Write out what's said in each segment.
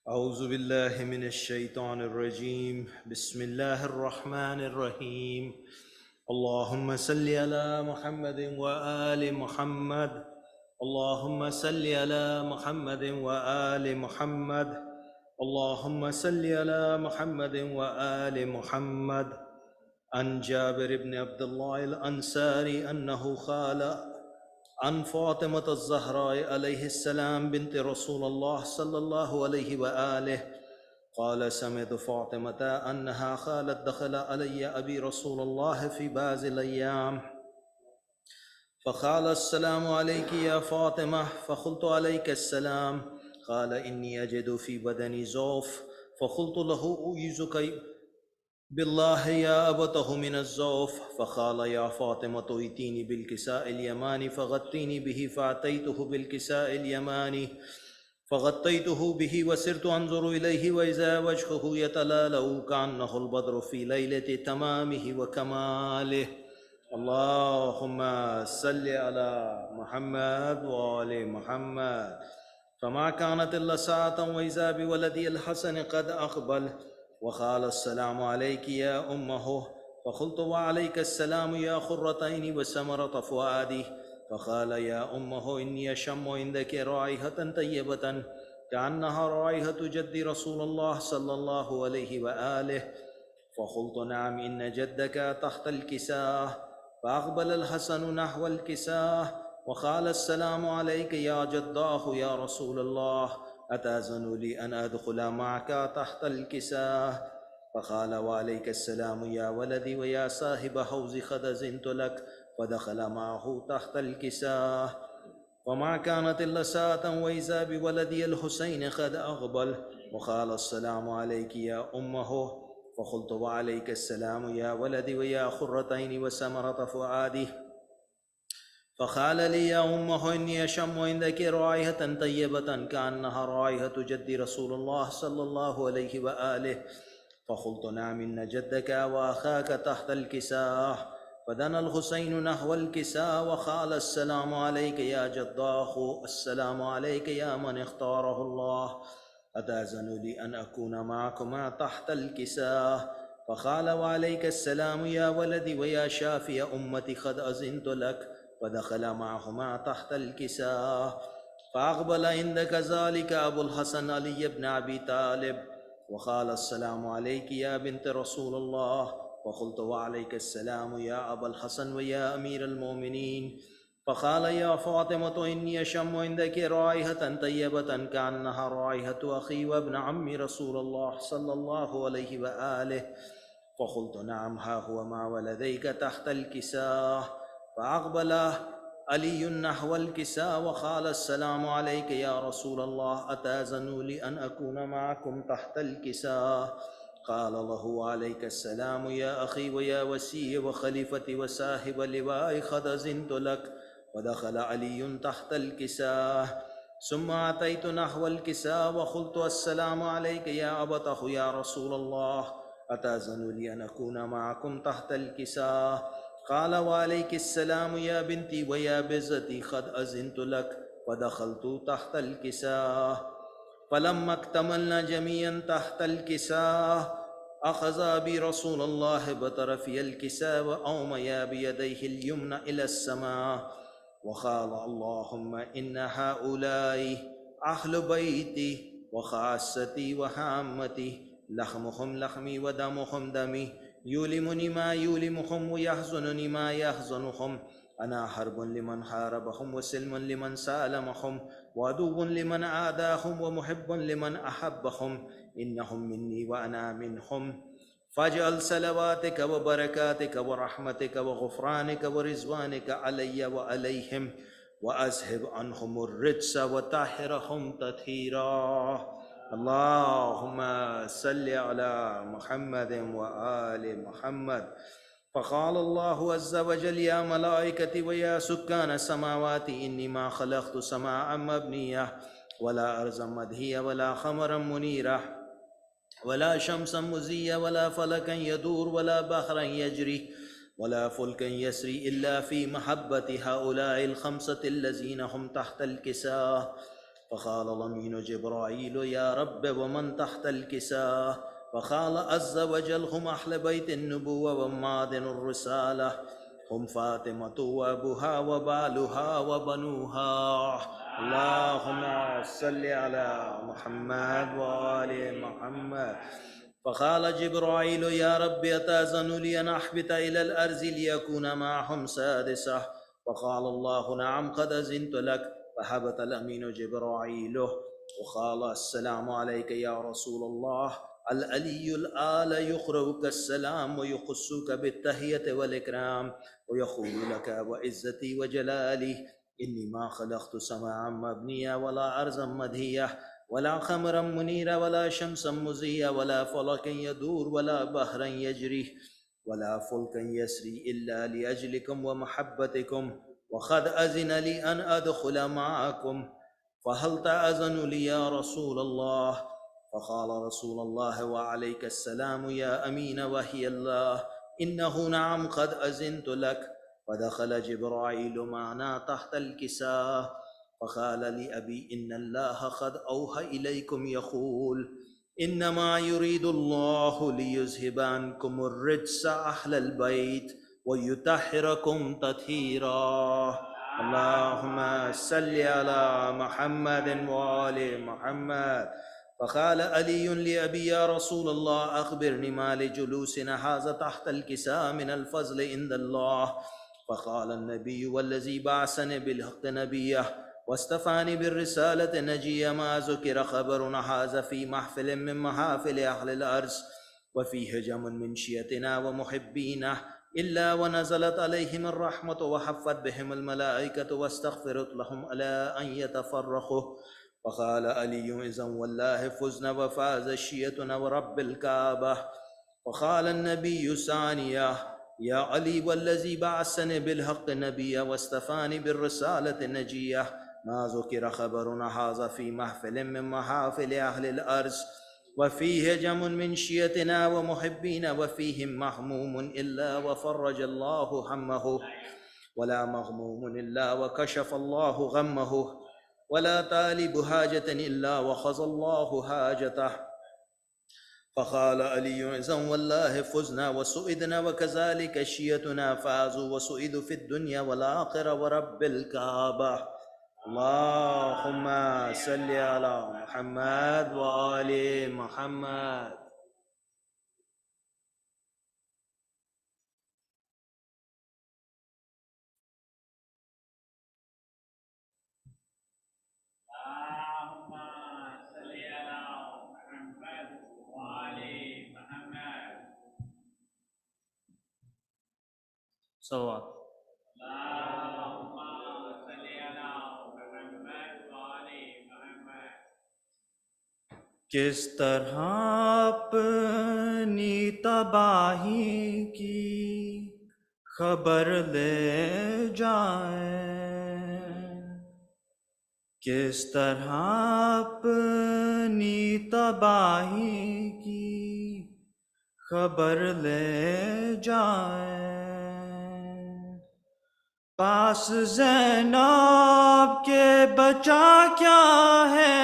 أعوذ بالله من الشيطان الرجيم. بسم الله الرحمن الرحيم. اللهم صل على محمد وآل محمد. اللهم صل على محمد وآل محمد. اللهم صل على محمد وآل محمد. عن جابر بن عبد الله الأنصاري أنه قال عن فاطمة الزهراء عليه السلام بنت رسول الله صلى الله عليه وآله قال سمعت فاطمة أنها قالت دخل علي أبي رسول الله في بعض الأيام فقال السلام عليك يا فاطمة، فقلت عليك السلام. قال إني أجد في بدني ضعف، فقلت له أعيذك بالله يا أبته من الزوف. فقال يا فاطمة ائتيني بالكساء اليماني فغطيني به، فأتيته بالكساء اليماني فغطيته به وسرت أنظر إليه وإذا وجهه يتلالأ كأنه البدر في ليلة تمامه وكماله. اللهم صل على محمد وآل محمد. فما كانت إلا ساعة وإذا بولدي الحسن قد أقبل وقال السلام عليك يا أمه. فقلت وعليك السلام يا خرتين وسمرة فؤادي. فقال يا أمه إني أشم عندك رائحة طيبة كأنها رائحة جد رسول الله صلى الله عليه وآله. فقلت نعم إن جدك تحت الكساء. فأقبل الحسن نحو الكساء وقال السلام عليك يا جداه يا رسول الله، أتأذن لي أن أدخل معك تحت الكساء؟ فقال وعليك السلام يا ولدي ويا صاحب حوز قد أذنت لك. فدخل معه تحت الكساء. وما كانت إلا ساعة وإذا بولدي الحسين قد أقبل وقال السلام عليك يا أمه. فقلت وعليك السلام يا ولدي ويا خرتين وسمرة فؤادي. فقال لي يا أمه إني أشم عندك رائحة طيبة كأنها رائحة جد رسول الله صلى الله عليه وآله. فقلت نعم إن جدك وأخاك تحت الكساء. فدنا الحسين نحو الكساء وقال السلام عليك يا جداه، السلام عليك يا من اختاره الله، أتأذن لي أن أكون معكما تحت الكساء؟ فقال وعليك السلام يا ولدي ويا شافي أمتي قد أذنت لك. فدخل معهما تحت الكساء. فأقبل عندك ذلك أبو الحسن علي بن أبي طالب وقال السلام عليك يا بنت رسول الله. وقلت وعليك السلام يا أبا الحسن ويا أمير المؤمنين. فقال يا فاطمة إني أشم عندك رائحة طيبة كأنها رائحة أخي وابن عم رسول الله صلى الله عليه وآله. فقلت نعم ها هو مع ولديك تحت الكساء. فأقبل علي نحو الكساء وقال السلام عليك يا رسول الله، أتأذن لي أن أكون معكم تحت الكساء؟ قال له عليك السلام يا أخي ويا وسي وخليفتي وصاحب لواء قد أذنت لك. ودخل علي تحت الكساء. ثم أتيت نحو الكساء وقلت السلام عليك يا أبته يا رسول الله، أتأذن لي أن أكون معكم تحت الكساء؟ قال وعليك السلام يا بنتي ويا بزتي قد أذنت لك. فدخلت تحت الكساء. فلما اكتملنا جميعا تحت الكساء أخذ أبي رسول الله بطرفي الكساء وأوميا بيديه اليمنى إلى السماء وقال اللهم إن هؤلاء أهل بيتي وخاصتي وحامتي، لحمهم لحمي ودمهم دمي، يؤلمني ما يؤلمهم ويحزنني ما يحزنهم. أنا حرب لمن حاربهم وسلم لمن سالمهم وعدو لمن عاداهم ومحب لمن أحبهم. إنهم مني وأنا منهم. فاجعل صلواتك وبركاتك ورحمتك وغفرانك ورزوانك علي وعليهم وأذهب عنهم الرجس وطهرهم تطهيرا. اللهم صل على محمد وآل محمد. فقال الله عز وجل يا ملائكتي ويا سكان السماوات إني ما خلقت سماء مبنية ولا أرضا مدهية ولا قمرا منيرا ولا شمسا مزية ولا فلكا يدور ولا بحرا يجري ولا فلكا يسري إلا في محبة هؤلاء الخمسة الذين هم تحت الكساء. فقال الأمين جبرائيل يا رب ومن تحت الكساء؟ فقال عز وجل هم أهل بيت النبوة ومعدن الرسالة، هم فاطمة وأبوها وبالها وبنوها. اللهم صل على محمد وآل محمد. فقال جبرائيل يا رب أتأذن لي أن أحبط إلى الأرض ليكون معهم سادسة؟ فقال الله نعم قد أذنت لك. فهبط الأمين جبرائيل وقال السلام عليك يا رسول الله. العلي الآل يقرئك السلام ويخصك بالتحية والإكرام ويقول لك وعزتي وجلالي إني ما خلقت سماعا مبنيا ولا أرضا مدهية ولا خمرا منيرا ولا شمسا مزيا ولا فلكا يدور ولا بحرا يجري ولا فلكا يسري إلا لأجلكم ومحبتكم، وقد أذن لي أن أدخل معكم، فهل تأذن لي يا رسول الله؟ فقال رسول الله وعليك السلام يا أمين وحي الله إنه نعم قد أذنت لك. فدخل جبرائيل معنا تحت الكساء فقال لأبي إن الله قد أوحى إليكم يقول إنما يريد الله ليذهب عنكم الرجس أهل البيت ويطهركم تطهيرا. اللهم صل على محمد وآل محمد. فقال علي لأبي يا رسول الله أخبرني ما لجلوسنا هذا تحت الكساء من الفضل عند الله. فقال النبي والذي بعثني بالحق نبيه واصطفاني بالرسالة نجيا ما ذكر خبرنا هذا في محفل من محافل أهل الأرض وفيه جم من شيتنا ومحبينا إلا ونزلت عليهم الرحمة وحفت بهم الملائكة واستغفرت لهم على أن يتفرقوا. فقال علي إذن والله فزنا وفاز شيتنا ورب الكعبة. وقال النبي ثانية يا علي والذي بعثني بالحق نبيا واصطفاني بالرسالة نجيا ما ذكر خبرنا هذا في محفل من محافل أهل الأرض وفيه جم من شيتنا ومحبين وفيهم محموم إلا وفرج الله همه ولا مغموم إلا وكشف الله غمه ولا طالب حاجة إلا وخذ الله حاجته. فقال علي إذن والله فزنا وسئدنا وكذلك شيتنا فازوا وسئدوا في الدنيا والآخرة ورب الكعبة. اللهم صل على محمد وآل محمد. صلوات. کس طرح اپنی تباہی کی خبر لے جائیں، کس طرح اپنی تباہی کی خبر لے جائیں، پاس زینب کے بچا کیا ہے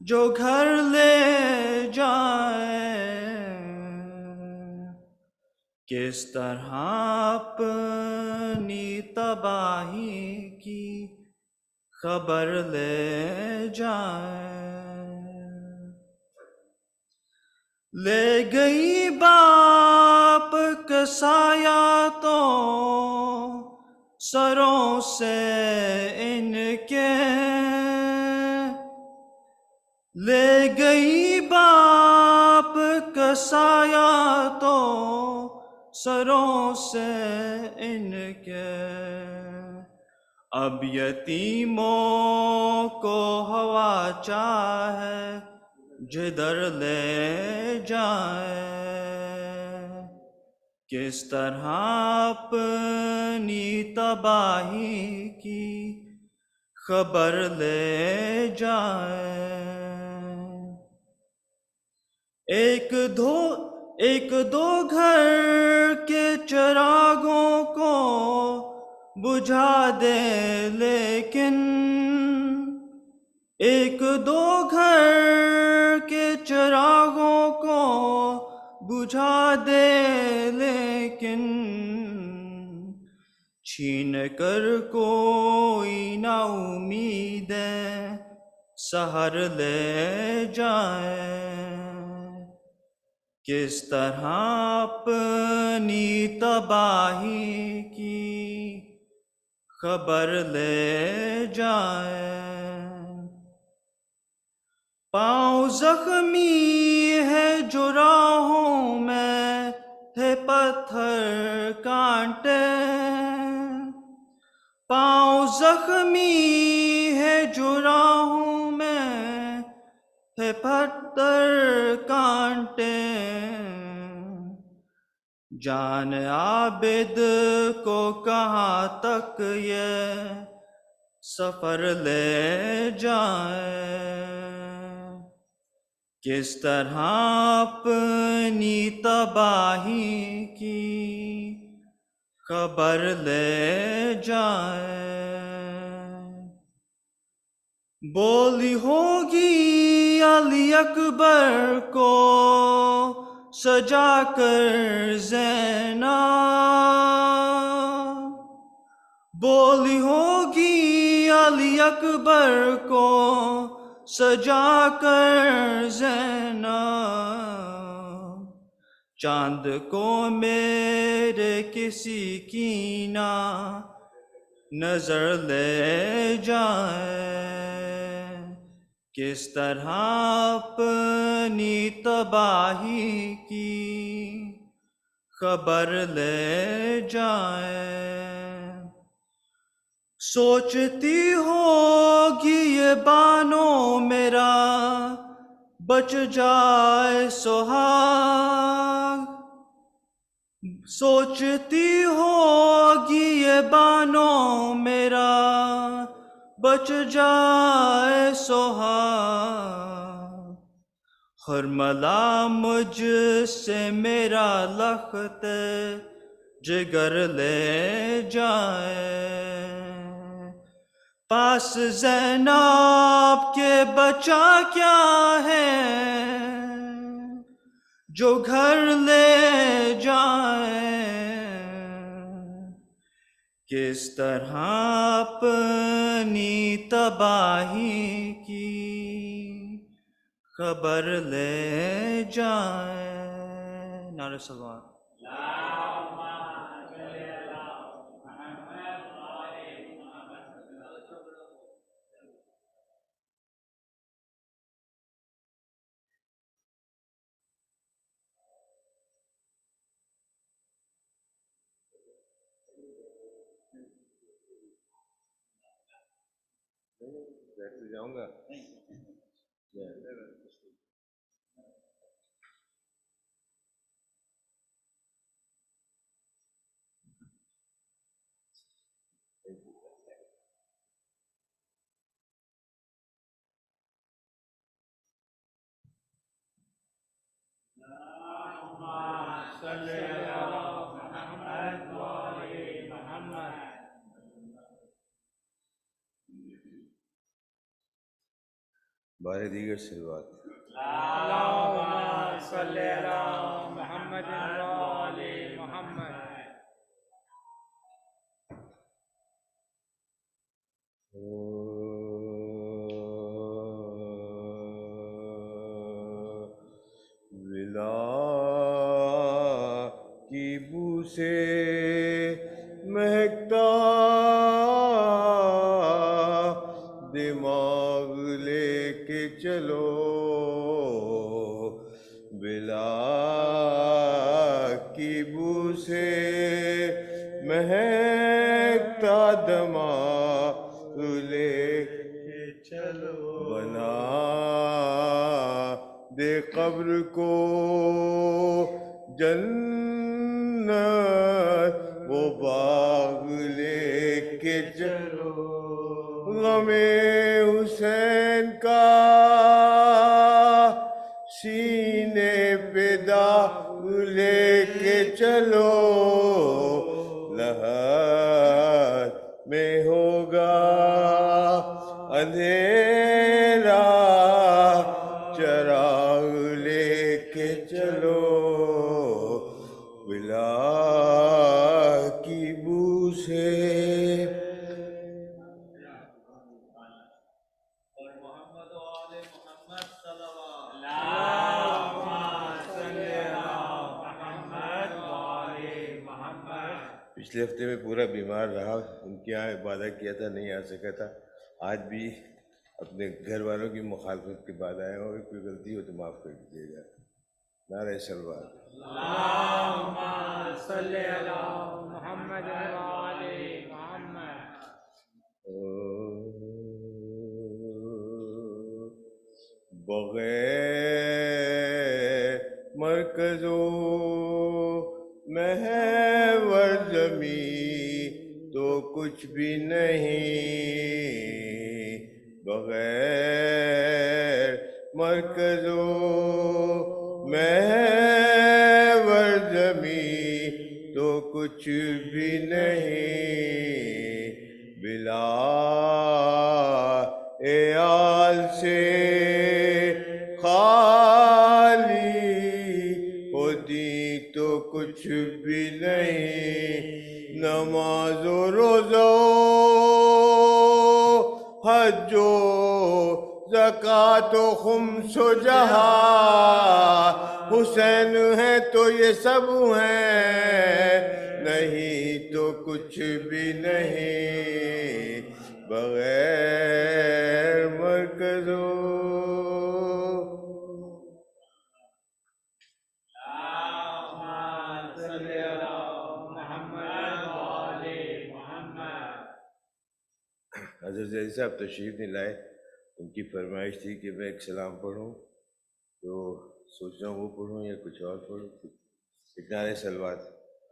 جو گھر لے جائیں، کس طرح اپنی تباہی کی خبر لے جائیں، لے گئی باپ کا سایہ تو سروں سے ان کے، لے گئی باپ کا سایہ تو سروں سے ان کے، اب یتیموں کو ہوا چاہے جدھر لے جائیں، کس طرح اپنی تباہی کی خبر لے جائیں، ایک دو گھر کے چراغوں کو بجھا دے لیکن ایک دو گھر کے چراغوں کو بجھا دے، لیکن چھین کر کوئی نا امید سحر لے جائے۔ کس طرح اپنی تباہی کی خبر لے جائے۔ پاؤں زخمی ہے جو راہوں میں ہے پتھر کانٹے، پاؤں زخمی ہے جو راہوں میں ہے پتھر کانٹے۔ جان عابد کو کہاں تک یہ سفر لے جائے۔ کس طرح اپنی تباہی کی خبر لے جائے۔ بولی ہوگی علی اکبر کو سجا کر زینب، بولی ہوگی علی اکبر کو سجا کر زینب، چاند کو میرے کسی کی نہ نظر لے جائے۔ کس طرح اپنی تباہی کی خبر لے جائے۔ سوچتی ہوگی یہ بانو میرا بچ جائے سہاگ، سوچتی ہوگی یہ بانو میرا بچ جائے سہاگ، حرملا مجھ سے میرا لخت جگر لے جائے۔ پاس زینب کے بچا کیا ہے جو گھر لے جائے۔ کس طرح اپنی تباہی کی خبر لے جائے۔ نعرہ صلوات۔ بیٹھ جاؤں گا۔ بارے دیگر سلوات۔ اللہم صلی علی محمد و آل محمد۔ ولا کی بو سے مہکتا دماغ لے کے چلو، بلا کی بو سے مہکتا دماغ لے کے چلو، بنا دے قبر کو جنت وہ باغ لے کے چلو، غم حسین کا سینے پہ داغ لے کے چلو، لہر میں ہوگا اندھیرا اور محمد و آل محمد صلوات پچھلے ہفتے میں پورا بیمار رہا، ان کے یہاں عبادت کیا تھا، نہیں آ سکا تھا. آج بھی اپنے گھر والوں کی مخالفت کے بعد آئے ہوں، کوئی غلطی ہو تو معاف کر دیجیے گا. نعرہ صلوات. اللهم صل على محمد وآل محمد. بغیر مرکز و محور زمین تو کچھ بھی نہیں، بغیر مرکز و محور زمین تو کچھ بھی نہیں. بلال عیال سے خالی ہوتی تو کچھ بھی نہیں. نماز و روزہ حج و زکوٰۃ و خمس و جہاد، حسین ہے تو یہ سب ہیں، نہیں تو کچھ بھی نہیں. بغیر مرکز و حضرت زید صاحب تشریف نہیں لائے، ان کی فرمائش تھی کہ میں ایک سلام پڑھوں، تو سوچ رہا ہوں وہ پڑھوں یا کچھ اور پڑھوں. ایک نعرہ صلوات.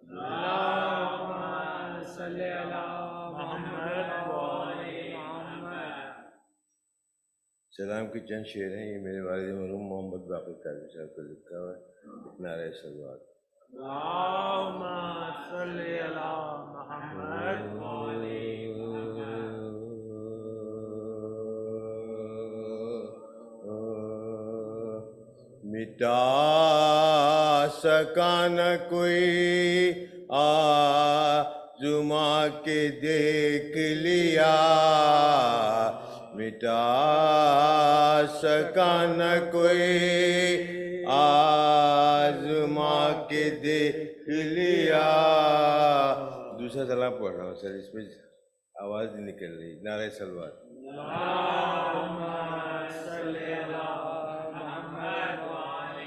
اللهم صل على محمد وآل محمد. سلام کے چند شعر ہیں، یہ میرے والد مرحوم محمد باقر قادری صاحب کا لکھا ہوا ہے. ایک نعرہ صلوات. اللهم صل على محمد وآل مٹا سکا نہ کوئی آزما کے دیکھ لیا، مٹا سکا نہ کوئی آزما کے دیکھ لیا. دوسرا سلام پڑھ رہا ہوں سر، اس میں آواز نہیں نکل رہی. نعرہ صلوات. اللهم صل على محمد وآل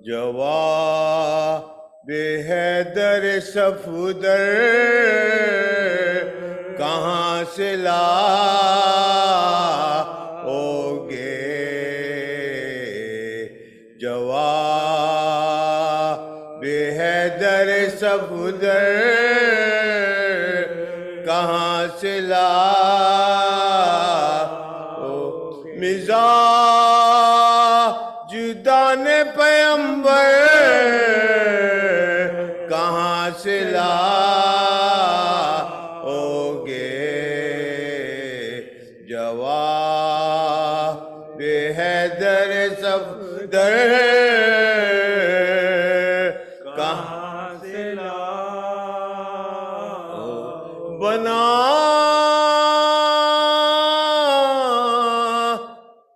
جواب حیدر صفدر کہاں سے لاؤگے، جواب حیدر صفدر کہاں سے لاؤگے. مزاج دان پیمبر کہاں سے لاؤگے، جواب حیدر صفدر کہاں سے لاؤگے. بنا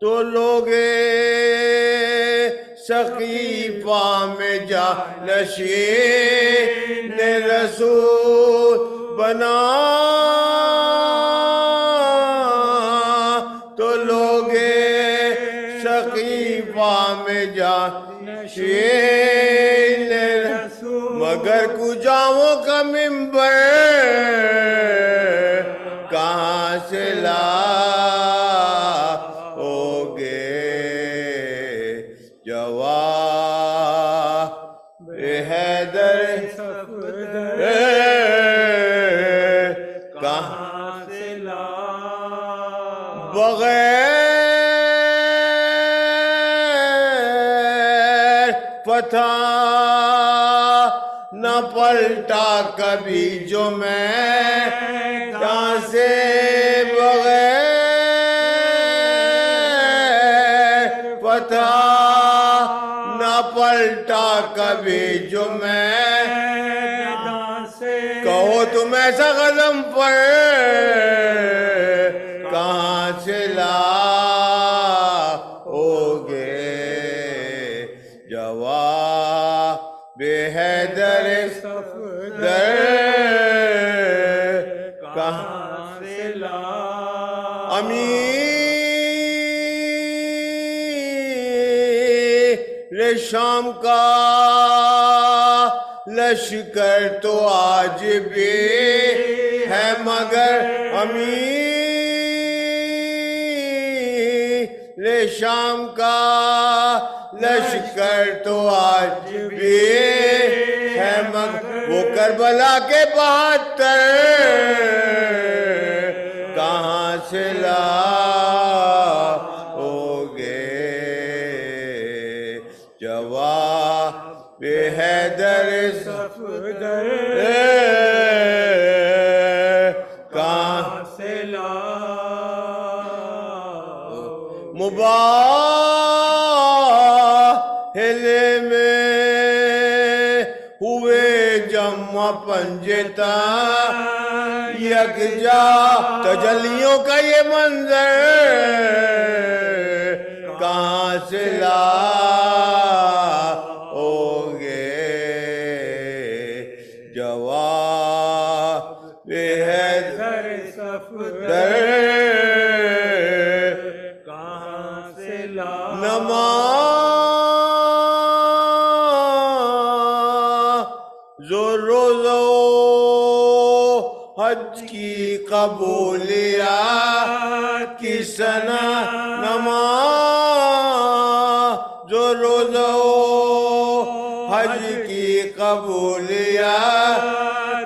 تو لوگے سقیفہ میں جانشین رسول، بنا تو لوگے سقیفہ میں جانشین رسول، مگر کجاؤں کا ممبر کہاں سے لاؤگے، جواب حیدر صفدر کہاں سے لاؤگے. بغیر فتح نہ پلٹا کبھی جو میدان سے، بغیر فتح نہ پلٹا پلٹا کبھی جو میدان سے کہو تم ایسا قدم پر کہاں سے لاؤگے جواب حیدر صفدر کہاں سے لا امیر شام کا لشکر تو آج بھی ہے مگر امیر شام کا لشکر تو آج بھی ہے مگر وہ کربلا کے 72 کہاں سے لاؤگے جواب حیدر صفدر کہاں سے مباہل میں ہوئے جمع پنجتا یکجا تجلیوں کا یہ منظر کہاں سے لاؤگے جواب حیدر صفدر کہاں سے لا نماز و روزہ و حج کی قبولیات کی سنا نماز و روزہ و حج کی قبولیات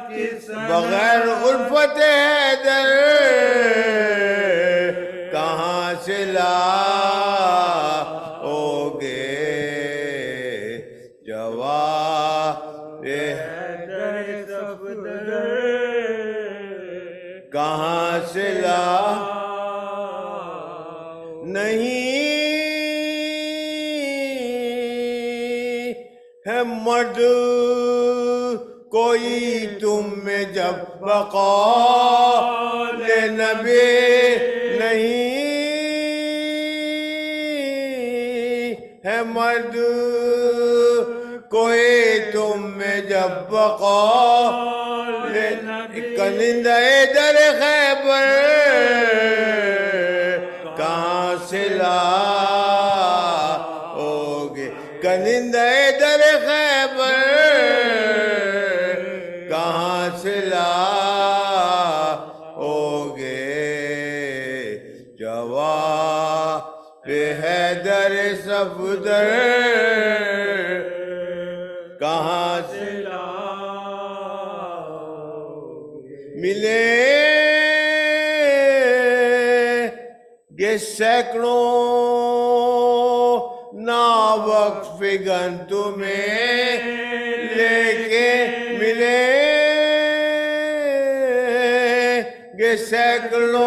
کی بغیر الفت حیدر کہاں سے لاؤگے جواب حیدر صفدر کہاں سے نہیں ہے مرد کوئی تم میں جب بقول نبی نہیں ہے مرد کوئی تم میں جب بقول کنندہ در خیبر کہاں سے لاؤگے کنندہ در خیبر کہاں سے لاؤگے جواب حیدر صفدر کہاں سے ملیں گے سینکڑوں ناوقف گن تمہیں لیکن ملیں گے سینکڑوں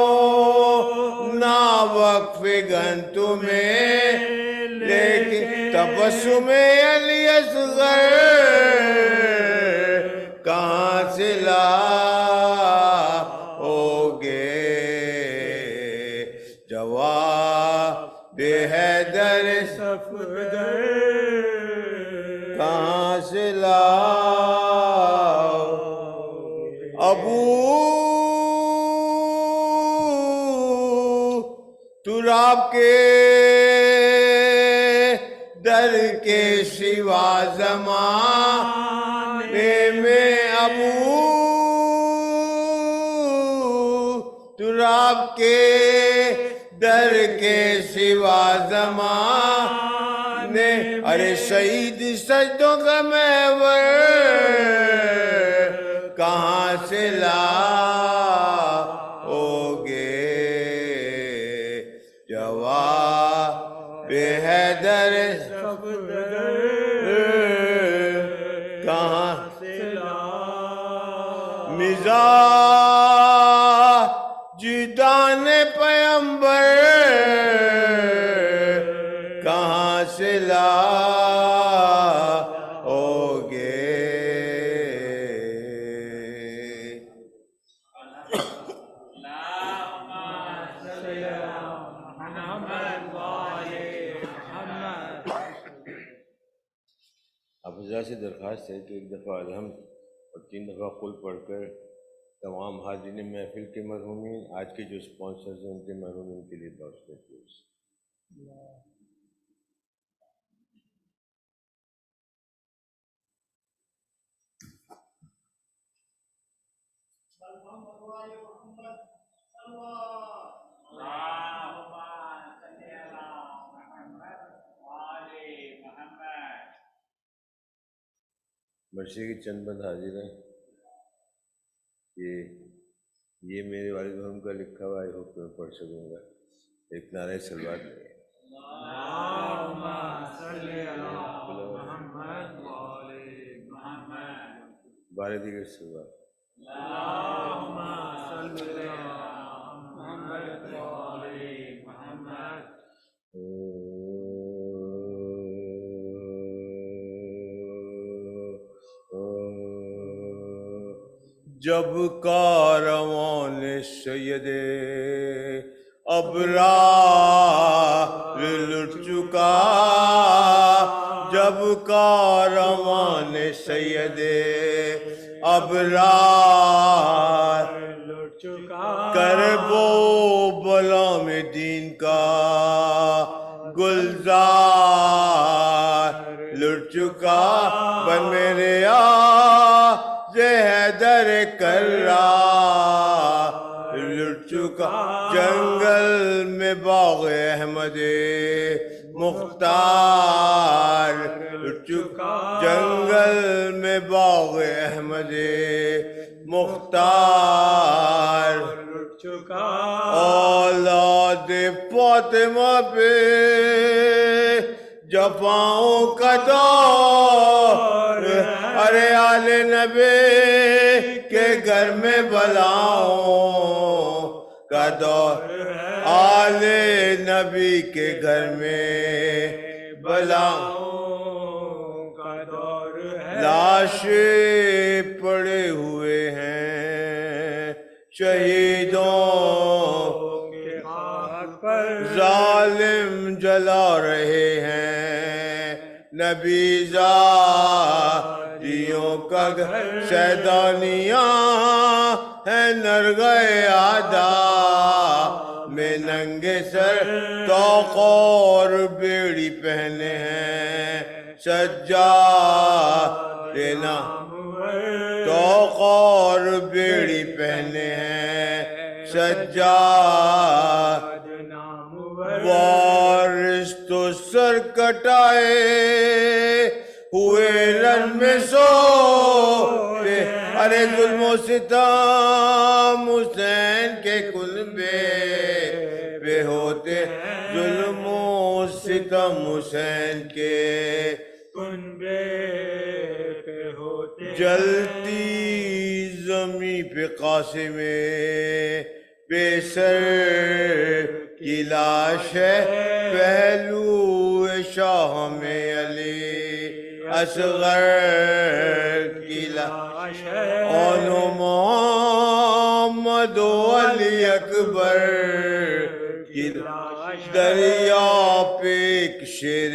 ناوقف گن تمہیں لیکن تبسم علی اصغر کہاں سے لاؤگے جواب حیدر صفدر کہاں سے لاؤگے ابو تراب کے در کے سوا زمانے میں ابو تراب کے در کے سوا زمانے ارے شہید سجدوں کا محور کہاں سے لاؤگے جواب حیدر صفدر کہاں سے لا مزاج دان پیمبر کہاں سے لا درخواست ہے کہ ایک دفعہ الحمد اور 3 دفعہ قل پڑھ کر تمام حاضرین محفل کے مرحومین، آج کے جو اسپانسرز ہیں ان کے مرحومین کے لیے دعا کرتے ہیں۔ مرثیے کے چند بند حاضر ہیں کہ یہ میرے والد محترم کا لکھا ہوا ہے، ہوپ میں پڑھ سکوں گا۔ ایک نعرہ صلوات ہے۔ اللہم صلی علی محمد وآل محمد۔ بارہ دیگر صلوات۔ اللہم صلی علی محمد وآل محمد۔ جب کاروان سید ابرار لٹ چکا، جب کاروان سید ابرار لٹ چکا، کرب و بلا میں دین کا گلزار لٹ چکا، بن میرے حیدر کرار لٹ چکا، جنگل میں باغ احمد مختار لٹ چکا، جنگل میں باغ احمد مختار لٹ چکا، اولاد فاطمہ پہ جفاؤں کا دور، ارے آل نبی کے گھر میں بلاؤں کا دور، آل نبی کے گھر میں بلاؤں کا دور ہے، لاشیں پڑے ہوئے ہیں شہیدوں کے خاک پر ظالم جلا رہے ہیں نبی زادیوں کا گھر، شیطانیاں ہیں نرگئے آدھا میں ننگے سر، توق اور بیڑی پہنے ہیں سجاد نامور، توق اور بیڑی پہنے ہیں سجاد نامور، وارث تو سر کٹائے ہوئے رن میں سوتے، ارے ظلم و ستم حسین کے کنبے پہ ہوتے، ظلم و ستم حسین کے کنبے پہ ہوتے، جلتی زمیں پہ قاسم بے سر کی لاش ہے، پہلو شاہ میں علی اصغر کی لاش ہے، اون محمد و علی اکبر کی لاش، دریا پہ ایک شیر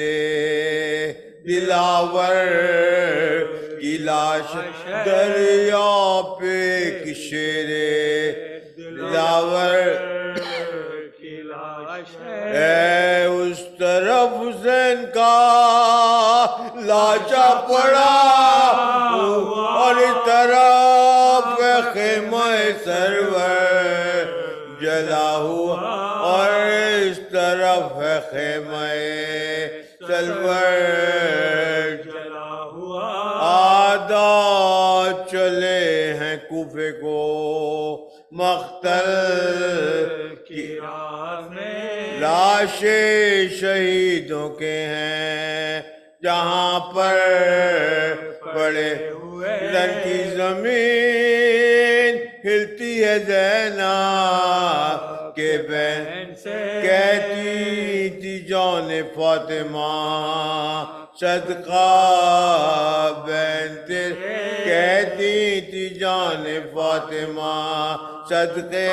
دلاور کی لاش، دریا پہ ایک شیر دلاور کی لاش ہے، اے اس طرف حسین کا لاچا پڑا اور اس طرف خیمہ سرور جلا ہوا، اور اس طرف ہے خیمہ سرور جلا ہوا، آدھا چلے ہیں کوفے کو مقتل کی راہ میں، لاشیں شہیدوں کے ہیں جہاں پر پڑے ہوئے، زر کی زمین ہلتی ہے زینب کے بہن سے، کہتی تھی جان فاطمہ صدقہ بہن تیرے، کہتی تھی جان فاطمہ صدقے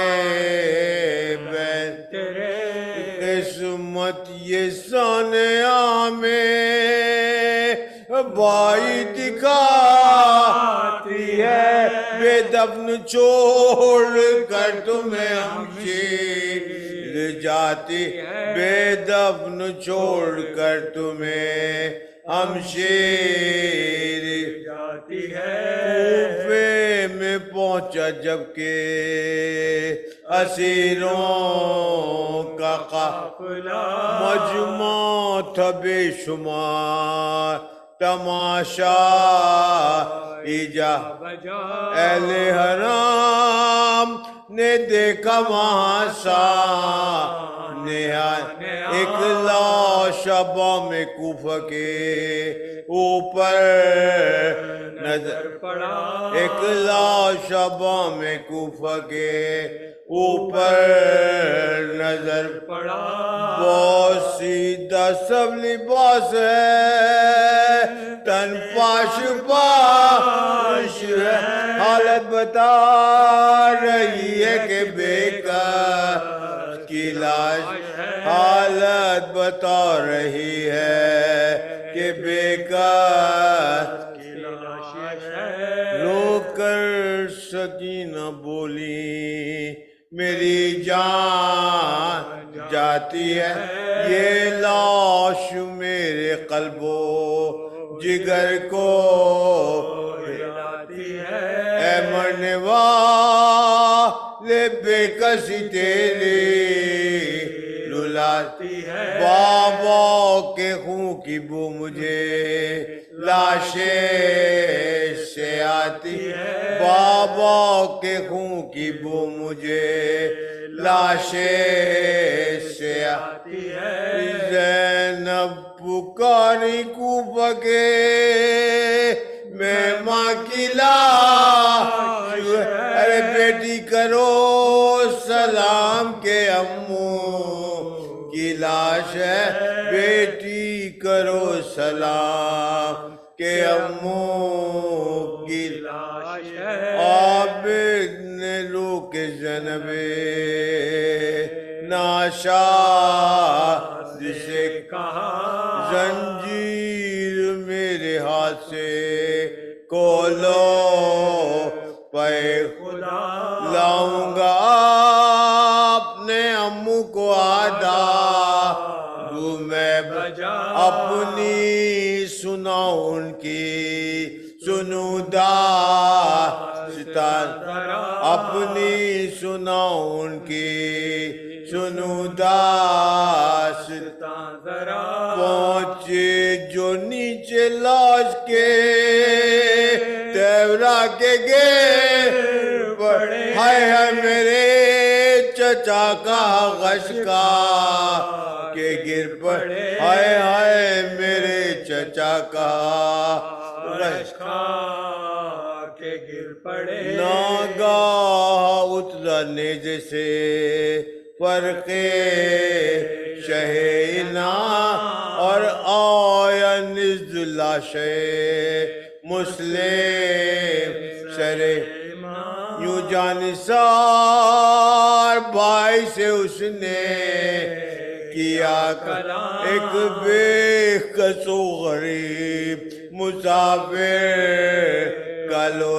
بہن تیرے، قسمت یہ سانیہ میں بائی دکھاتی ہے بے دفن چھوڑ کر تمہیں ہمشیر جاتی بے دفن چھوڑ کر تمہیں ہمشیر جاتی ہے کوفے میں پہنچا جبکہ اسیروں کا قافلہ مجمع تھا بے شمار تماشا ایجا بجا اہل حرام نے دیکھا وہاں سامنے ایک لاش بام کوفہ کے اوپر نظر پڑا ایک لاش بام کوفہ کے اوپر نظر پڑا بہت سیدھا سب لباس ہے تن پاش پاش ہے حالت بتا رہی ہے کہ بیکار کی لاش حالت بتا رہی ہے کہ بیکار کی لاش ہے رو کر سکینہ بولی میری جان جاتی ہے یہ لاش میرے قلب و جگر کو ہلاتی ہے اے مرنے والے بے کسی تیری رلاتی ہے بابا کے خون کی بو مجھے لاشیں سے آتی ہے بابا کے خون کی بو مجھے لاشیں سے آتی ہے زینب پکاری کوفہ کے میں ماں کی لاش ارے بیٹی کرو سلام کے امو کی لاش ہے بیٹی کرو سلام کے امو کی لاش ہے عابد نے لو کے زینب ناشاد سے کہا زنجیر میرے ہاتھ سے کھولو پے خدا لاؤں گا اپنے امو کو آدھا میں بجا اپنی سناؤں ان کی سنودا ستان اپنی سناؤں ان کی سنودا ستان ذرا پہنچے جو نیچے لاش کے تیورا کے گر پڑے ہائے ہائے میرے چچا کا غش کا کے گر پڑے ہائے ہائے میرے چچا کا غش کھا کے گر پڑے ناگاہ اترا نیزے سے فرق شہینا اور آیا نزد لاشیں مسلم شرے یوں جانثار بھائی سے اس نے کیا ایک بے کسو غریب مسافر کلو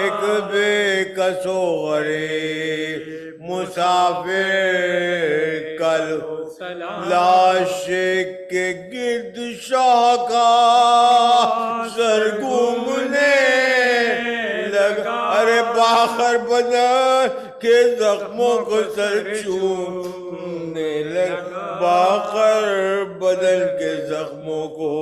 ایک بے کسو غریب مسافر کلو لاش کے گرد شاہ کا سرگھومنے لگا ارے باخر بدن کے زخموں کو سر چومنے لگا باخر بدن کے زخموں کو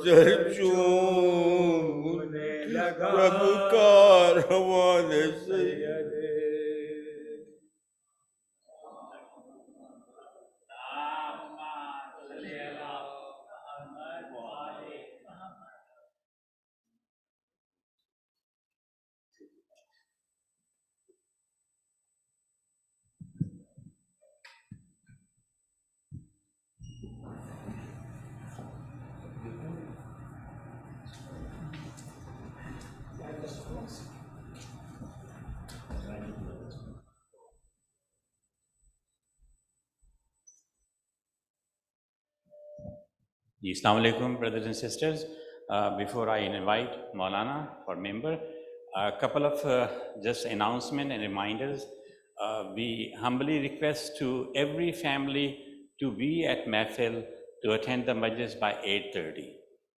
سر چومنے لگا رب کاروان سید جی السلام علیکم brothers and sisters. before I invite Maulana for member, a couple of just announcement and reminders. We humbly request to every family to be at Mehfil to attend the Majlis by 8:30.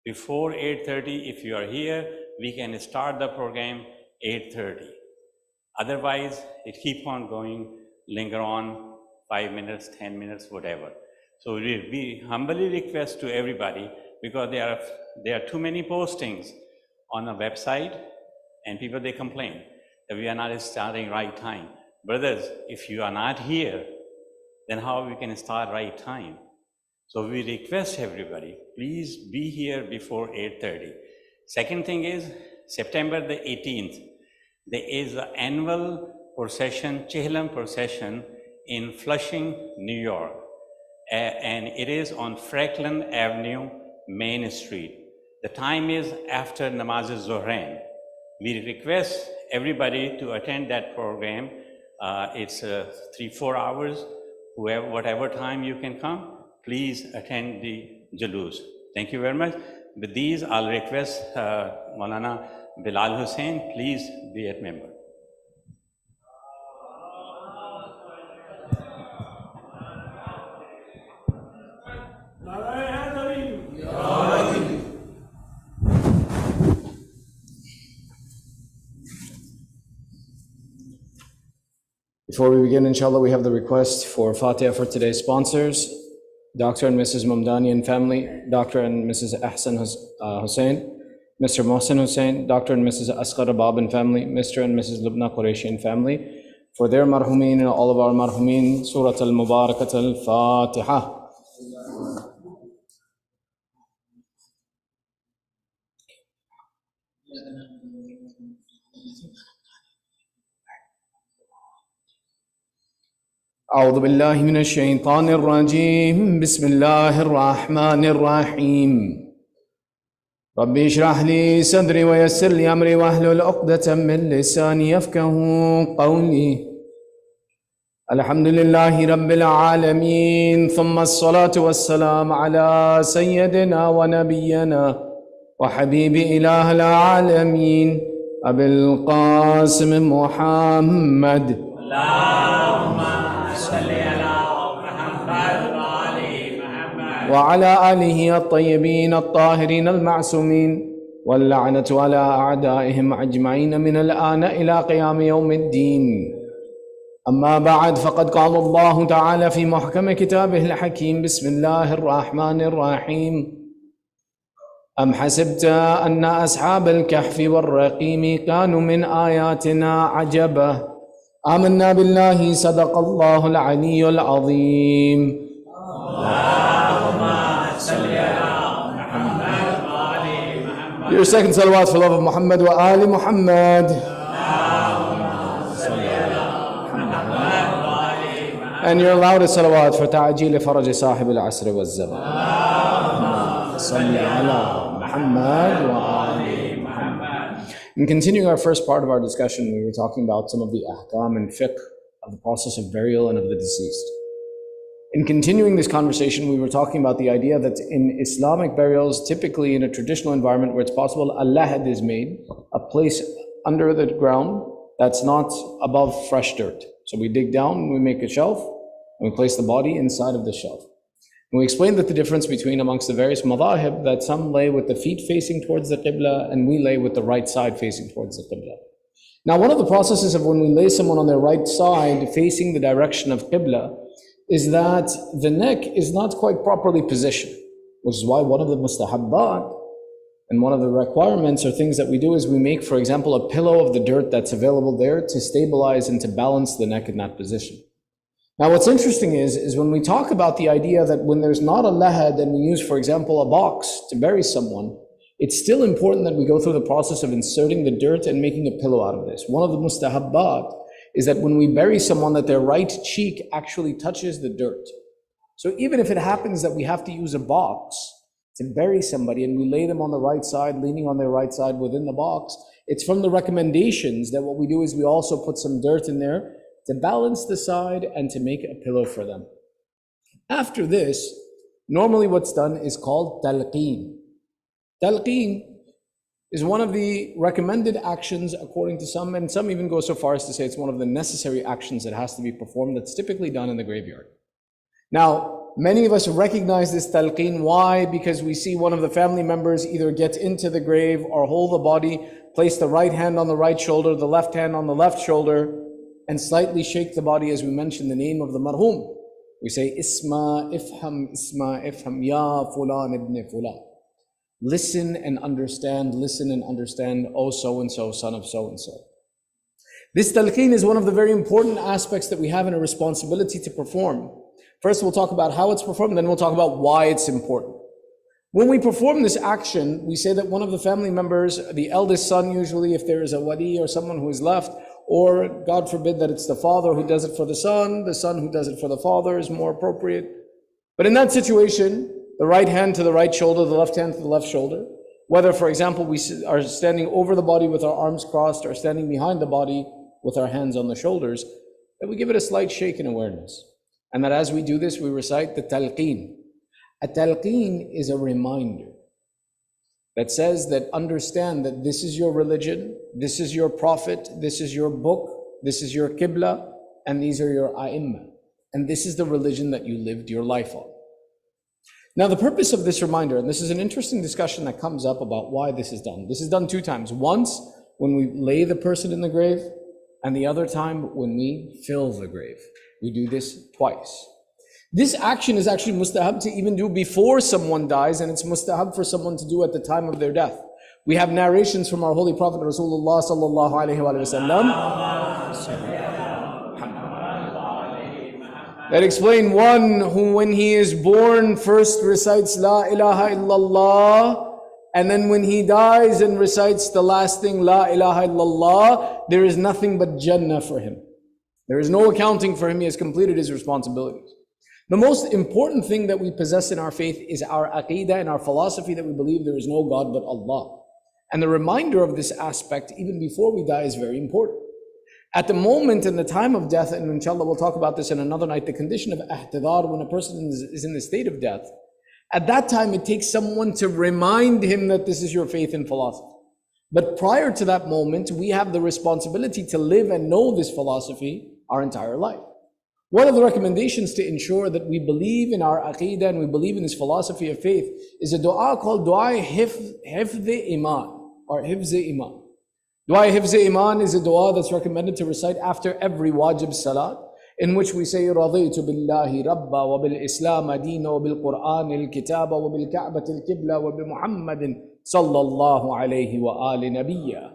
Before 8:30, if you are here, we can start the program 8:30. Otherwise, it keep on going, linger on 5 minutes, 10 minutes, whatever. So we humbly request to everybody, because there are too many postings on the website, and people, they complain that we are not starting right time. Brothers, if you are not here, then how we can start right time? So we request everybody, please be here before 8:30. Second thing is, September the 18th, there is an annual procession, Chehlam procession in Flushing, New York. And it is on Franklin Avenue, Main Street. The time is after Namaz al-Zohrain. We request everybody to attend that program. It's 3-4 hours. Whatever time you can come, please attend the Jalus. Thank you very much. With these, I'll request Maulana Bilal Hussain, please be a member. Before we begin, inshallah, we have the request for Fatiha for today's sponsors, Dr. and Mrs. Mamdani and family, Dr. and Mrs. Ahsan Hussain, Mr. Mohsin Hussain, Dr. and Mrs. Asghar Bab and family, Mr. and Mrs. Lubna Qureshi and family, for their marhumin and all of our marhumin, Surah Al-Mubarakat Al-Fatiha. أعوذ بالله من الشيطان الرجيم بسم الله الرحمن الرحيم ربي اشرح لي صدري ويسر لي أمري واحلل عقدة من لساني يفقهوا قولي الحمد لله رب العالمين ثم الصلاة والسلام على سيدنا ونبينا وحبيب إله العالمين أبي القاسم محمد وعلى آله الطيبين الطاهرين المعصومين واللعنة على أعدائهم أجمعين من الآن إلى قيام يوم الدين. أما بعد، فقد قال الله تعالى في محكم كتابه الحكيم بسم الله الرحمن الرحيم أم حسبت أن أصحاب الكهف والرقيم كانوا من آياتنا عجبا آمنا بالله صدق الله العلي العظيم. Your second salawat for love of Muhammad wa ali Muhammad. And your loudest salawat for ta'ajil faraj sahib al-asr wa al-zaman. Salli ala Muhammad wa ali Muhammad. In continuing our first part of our discussion, we were talking about some of the ahkam and fiqh of the process of burial and of the deceased. In continuing this conversation, we were talking about the idea that in Islamic burials, typically in a traditional environment where it's possible, a lahad is made, a place under the ground that's not above fresh dirt. So we dig down, we make a shelf, and we place the body inside of the shelf. And we explained that the difference between amongst the various madahib, that some lay with the feet facing towards the qibla, and we lay with the right side facing towards the qibla. Now, one of the processes of when we lay someone on their right side facing the direction of qibla is that the neck is not quite properly positioned, which is why one of the mustahabbat and one of the requirements or things that we do is we make, for example, a pillow of the dirt that's available there to stabilize and to balance the neck in that position. Now, what's interesting is when we talk about the idea that when there's not a lahad and we use, for example, a box to bury someone, it's still important that we go through the process of inserting the dirt and making a pillow out of this. One of the mustahabbat is that when we bury someone, that their right cheek actually touches the dirt. So even if it happens that we have to use a box to bury somebody and we lay them on the right side, leaning on their right side within the box, it's from the recommendations that what we do is we also put some dirt in there to balance the side and to make a pillow for them. After this, normally what's done is called talqeen. Talqeen is one of the recommended actions according to some, and some even go so far as to say it's one of the necessary actions that has to be performed, that's typically done in the graveyard. Now, many of us recognize this talqeen. Why? Because we see one of the family members either get into the grave or hold the body, place the right hand on the right shoulder, the left hand on the left shoulder, and slightly shake the body as we mention the name of the marhum. We say, Isma, ifham, ya fulan ibn fulan. Listen and understand, oh so-and-so, son of so-and-so. This talqeen is one of the very important aspects that we have in a responsibility to perform. First, we'll talk about how it's performed, then we'll talk about why it's important. When we perform this action, we say that one of the family members, the eldest son usually, if there is a wali or someone who is left, or God forbid that it's the father who does it for the son who does it for the father is more appropriate. But in that situation, the right hand to the right shoulder, the left hand to the left shoulder, whether, for example, we are standing over the body with our arms crossed or standing behind the body with our hands on the shoulders, that we give it a slight shake in awareness. And that as we do this, we recite the talqeen. A talqeen is a reminder that says that understand that this is your religion, this is your prophet, this is your book, this is your qibla, and these are your a'imma. And this is the religion that you lived your life on. Now, the purpose of this reminder, and this is an interesting discussion that comes up about why this is done. This is done 2 times. Once, when we lay the person in the grave, and the other time when we fill the grave. We do this twice. This action is actually mustahab to even do before someone dies, and it's mustahab for someone to do at the time of their death. We have narrations from our Holy Prophet Rasulullah sallallahu alaihi wasallam that explain one who when he is born first recites La ilaha illallah, and then when he dies and recites the last thing La ilaha illallah, there is nothing but Jannah for him. There is no accounting for him. He has completed his responsibilities. The most important thing that we possess in our faith is our aqeedah and our philosophy that we believe there is no God but Allah. And the reminder of this aspect even before we die is very important. At the moment in the time of death, and inshallah we'll talk about this in another night, the condition of ihtidar, when a person is in the state of death, at that time it takes someone to remind him that this is your faith and philosophy. But prior to that moment, we have the responsibility to live and know this philosophy our entire life. One of the recommendations to ensure that we believe in our aqeedah and we believe in this philosophy of faith is a dua called dua hifz-e-iman or hifz-e-iman. Dua hifz-e-iman is a dua that's recommended to recite after every wajib salat, in which we say رَضِيتُ بِاللَّهِ رَبَّا وَبِالْإِسْلَامَ دِينًا وَبِالْقُرْآنِ الْكِتَابَ وَبِالْكَعْبَةِ الْقِبْلَةِ وَبِمُحَمَّدٍ صلى الله عليه وآل نبيا.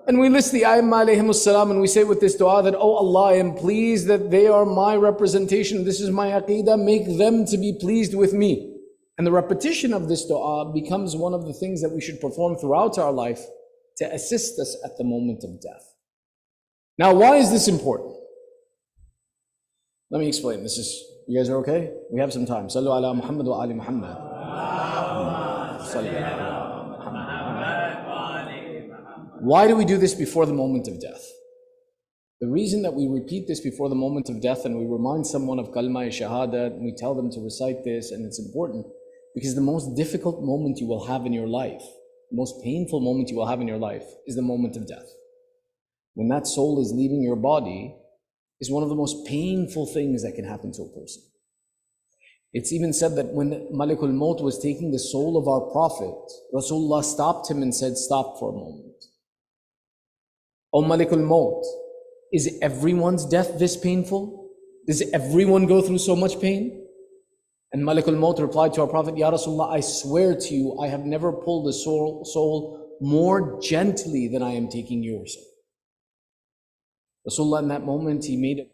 And we list the A'immah alayhimus salam, and we say with this dua that, oh Allah, I am pleased that they are my representation. This is my aqeedah. Make them to be pleased with me. And the repetition of this dua becomes one of the things that we should perform throughout our life to assist us at the moment of death. Now, why is this important? Let me explain. You guys are okay? We have some time. Sallu ala Muhammad wa ali Muhammad. Why do we do this before the moment of death? The reason that we repeat this before the moment of death and we remind someone of Kalma-e-Shahada and we tell them to recite this, and it's important because the most difficult moment you will have in your life, the most painful moment you will have in your life is the moment of death. When that soul is leaving your body is one of the most painful things that can happen to a person. It's even said that when Malakul Maut was taking the soul of our Prophet, Rasulullah stopped him and said, stop for a moment. O Malakul Maut, is everyone's death this painful? Does everyone go through so much pain? And Malakul Maut replied to our Prophet, Ya Rasulullah, I swear to you, I have never pulled a soul more gently than I am taking your soul. Rasulullah in that moment, he made it.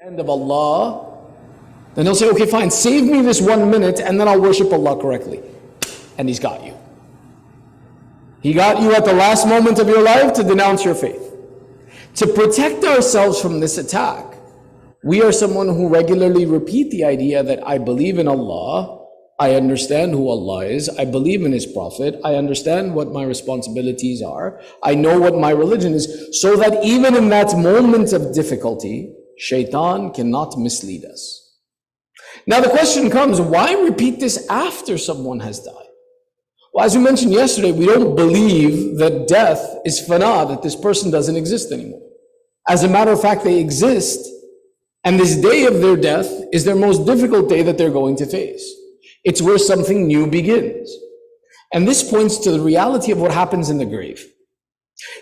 hand of Allah, then he'll say, okay, fine, save me this 1 minute and then I'll worship Allah correctly. And he's got you. He got you at the last moment of your life to denounce your faith. To protect ourselves from this attack, we are someone who regularly repeat the idea that I believe in Allah, I understand who Allah is, I believe in His Prophet, I understand what my responsibilities are, I know what my religion is, so that even in that moment of difficulty, shaitan cannot mislead us. Now the question comes, why repeat this after someone has died? Well, as we mentioned yesterday, we don't believe that death is fana, that this person doesn't exist anymore. As a matter of fact, they exist, and this day of their death is their most difficult day that they're going to face. It's where something new begins. And this points to the reality of what happens in the grave.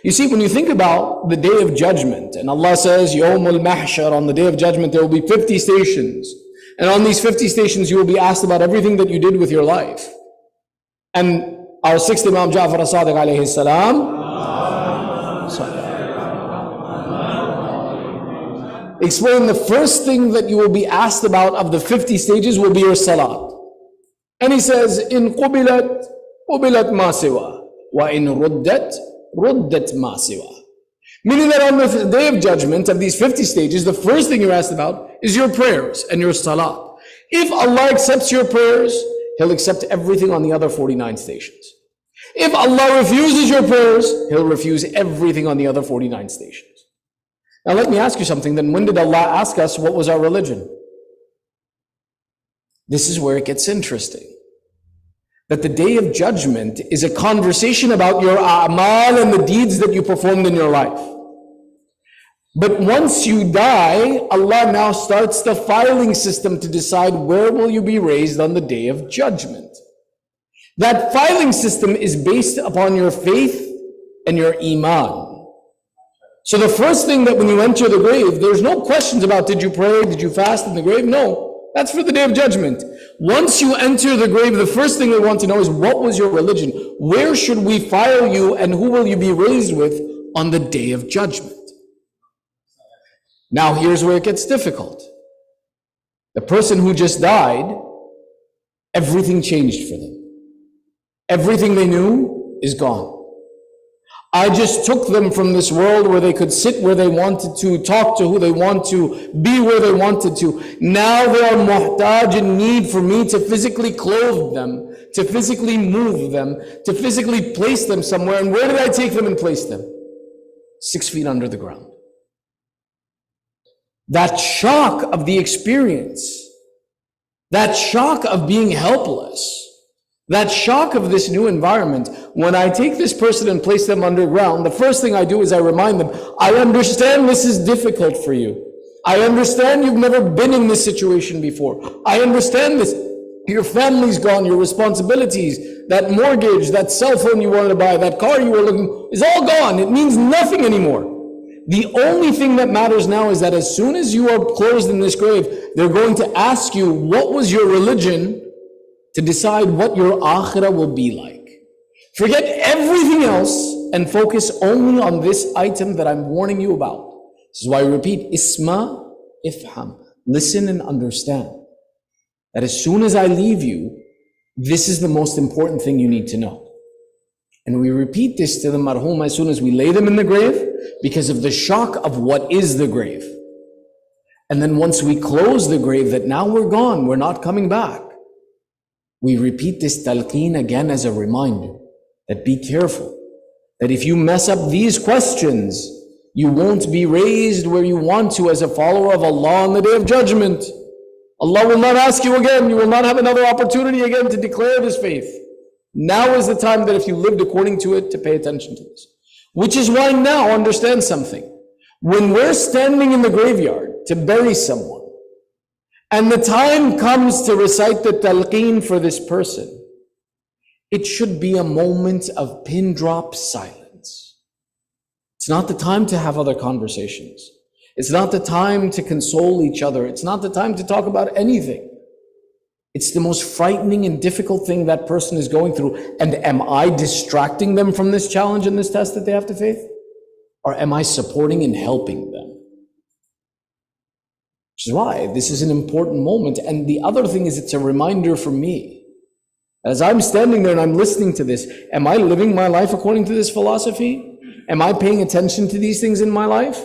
You see, when you think about the day of judgment, and Allah says, Yawmul Mahshar, on the day of judgment, there will be 50 stations. And on these 50 stations, you will be asked about everything that you did with your life. And our sixth Imam Ja'far as-Sadiq alayhi salam explained the first thing that you will be asked about of the 50 stages will be your salat. And he says, in qubilat, qubilat ma siwa, wa in ruddat, ruddat ma siwa. Meaning that on the day of judgment of these 50 stages, the first thing you're asked about is your prayers and your salat. If Allah accepts your prayers, He'll accept everything on the other 49 stations. If Allah refuses your prayers, He'll refuse everything on the other 49 stations. Now let me ask you something, then when did Allah ask us what was our religion? This is where it gets interesting. That the day of judgment is a conversation about your a'mal and the deeds that you performed in your life. But once you die, Allah now starts the filing system to decide where will you be raised on the day of judgment. That filing system is based upon your faith and your iman. So the first thing that when you enter the grave, there's no questions about did you pray, did you fast in the grave? No, that's for the day of judgment. Once you enter the grave, the first thing we want to know is what was your religion? Where should we file you and who will you be raised with on the day of judgment? Now here's where it gets difficult. The person who just died, everything changed for them. Everything they knew is gone. I just took them from this world where they could sit where they wanted to, talk to who they want to, be where they wanted to. Now they are muhtaj, in need for me to physically clothe them, to physically move them, to physically place them somewhere. And where did I take them and place them? 6 feet under the ground. That shock of the experience, that shock of being helpless, that shock of this new environment, when I take this person and place them underground, the first thing I do is I remind them, I understand this is difficult for you. I understand you've never been in this situation before. I understand this. Your family's gone, your responsibilities, that mortgage, that cell phone you wanted to buy, that car you were looking, is all gone. It means nothing anymore. The only thing that matters now is that as soon as you are closed in this grave, they're going to ask you, what was your religion, to decide what your akhirah will be like. Forget everything else and focus only on this item that I'm warning you about. This is why I repeat, isma, ifham. Listen and understand. That as soon as I leave you, this is the most important thing you need to know. And we repeat this to the marhum as soon as we lay them in the grave, because of the shock of what is the grave. And then once we close the grave, that now we're gone, we're not coming back. We repeat this talqeen again as a reminder that be careful, that if you mess up these questions, you won't be raised where you want to as a follower of Allah on the day of judgment. Allah will not ask you again. You will not have another opportunity again to declare this faith. Now is the time that if you lived according to it, to pay attention to this. Which is why now, understand something. When we're standing in the graveyard to bury someone, and the time comes to recite the talqeen for this person, it should be a moment of pin drop silence. It's not the time to have other conversations. It's not the time to console each other. It's not the time to talk about anything. It's the most frightening and difficult thing that person is going through. And am I distracting them from this challenge and this test that they have to face? Or am I supporting and helping them? Which is why this is an important moment. And the other thing is, it's a reminder for me. As I'm standing there and I'm listening to this, am I living my life according to this philosophy? Am I paying attention to these things in my life?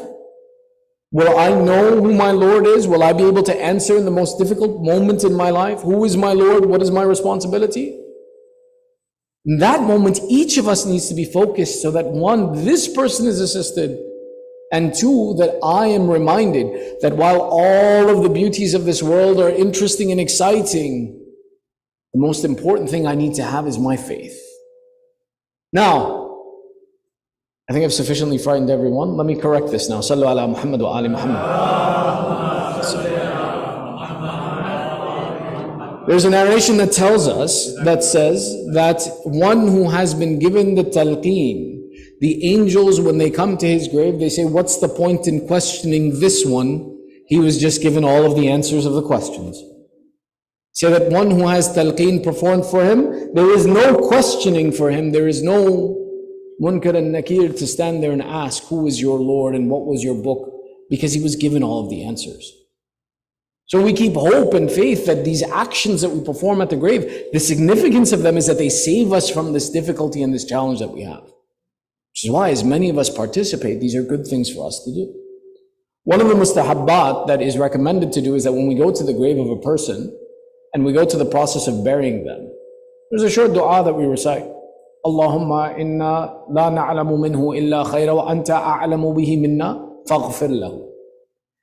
Will I know who my Lord is? Will I be able to answer in the most difficult moments in my life? Who is my Lord? What is my responsibility? In that moment, each of us needs to be focused so that one, this person is assisted, and two, that I am reminded that while all of the beauties of this world are interesting and exciting, the most important thing I need to have is my faith. Now, I think I've sufficiently frightened everyone. Let me correct this now. Sallu ala Muhammad wa ali Muhammad. There's a narration that tells us, that says that one who has been given the talqeen, the angels, when they come to his grave, they say, what's the point in questioning this one? He was just given all of the answers of the questions. So that one who has talqeen performed for him, there is no questioning for him. There is no Munkar and Nakir to stand there and ask, who is your Lord and what was your book? Because he was given all of the answers. So we keep hope and faith that these actions that we perform at the grave, the significance of them is that they save us from this difficulty and this challenge that we have. Which is why, as many of us participate, these are good things for us to do. One of the mustahabbat that is recommended to do is that when we go to the grave of a person and we go to the process of burying them, there's a short dua that we recite. Allahumma inna la na'lamu minhu illa khayra wa anta a'lamu bihi minna faghfir lahu.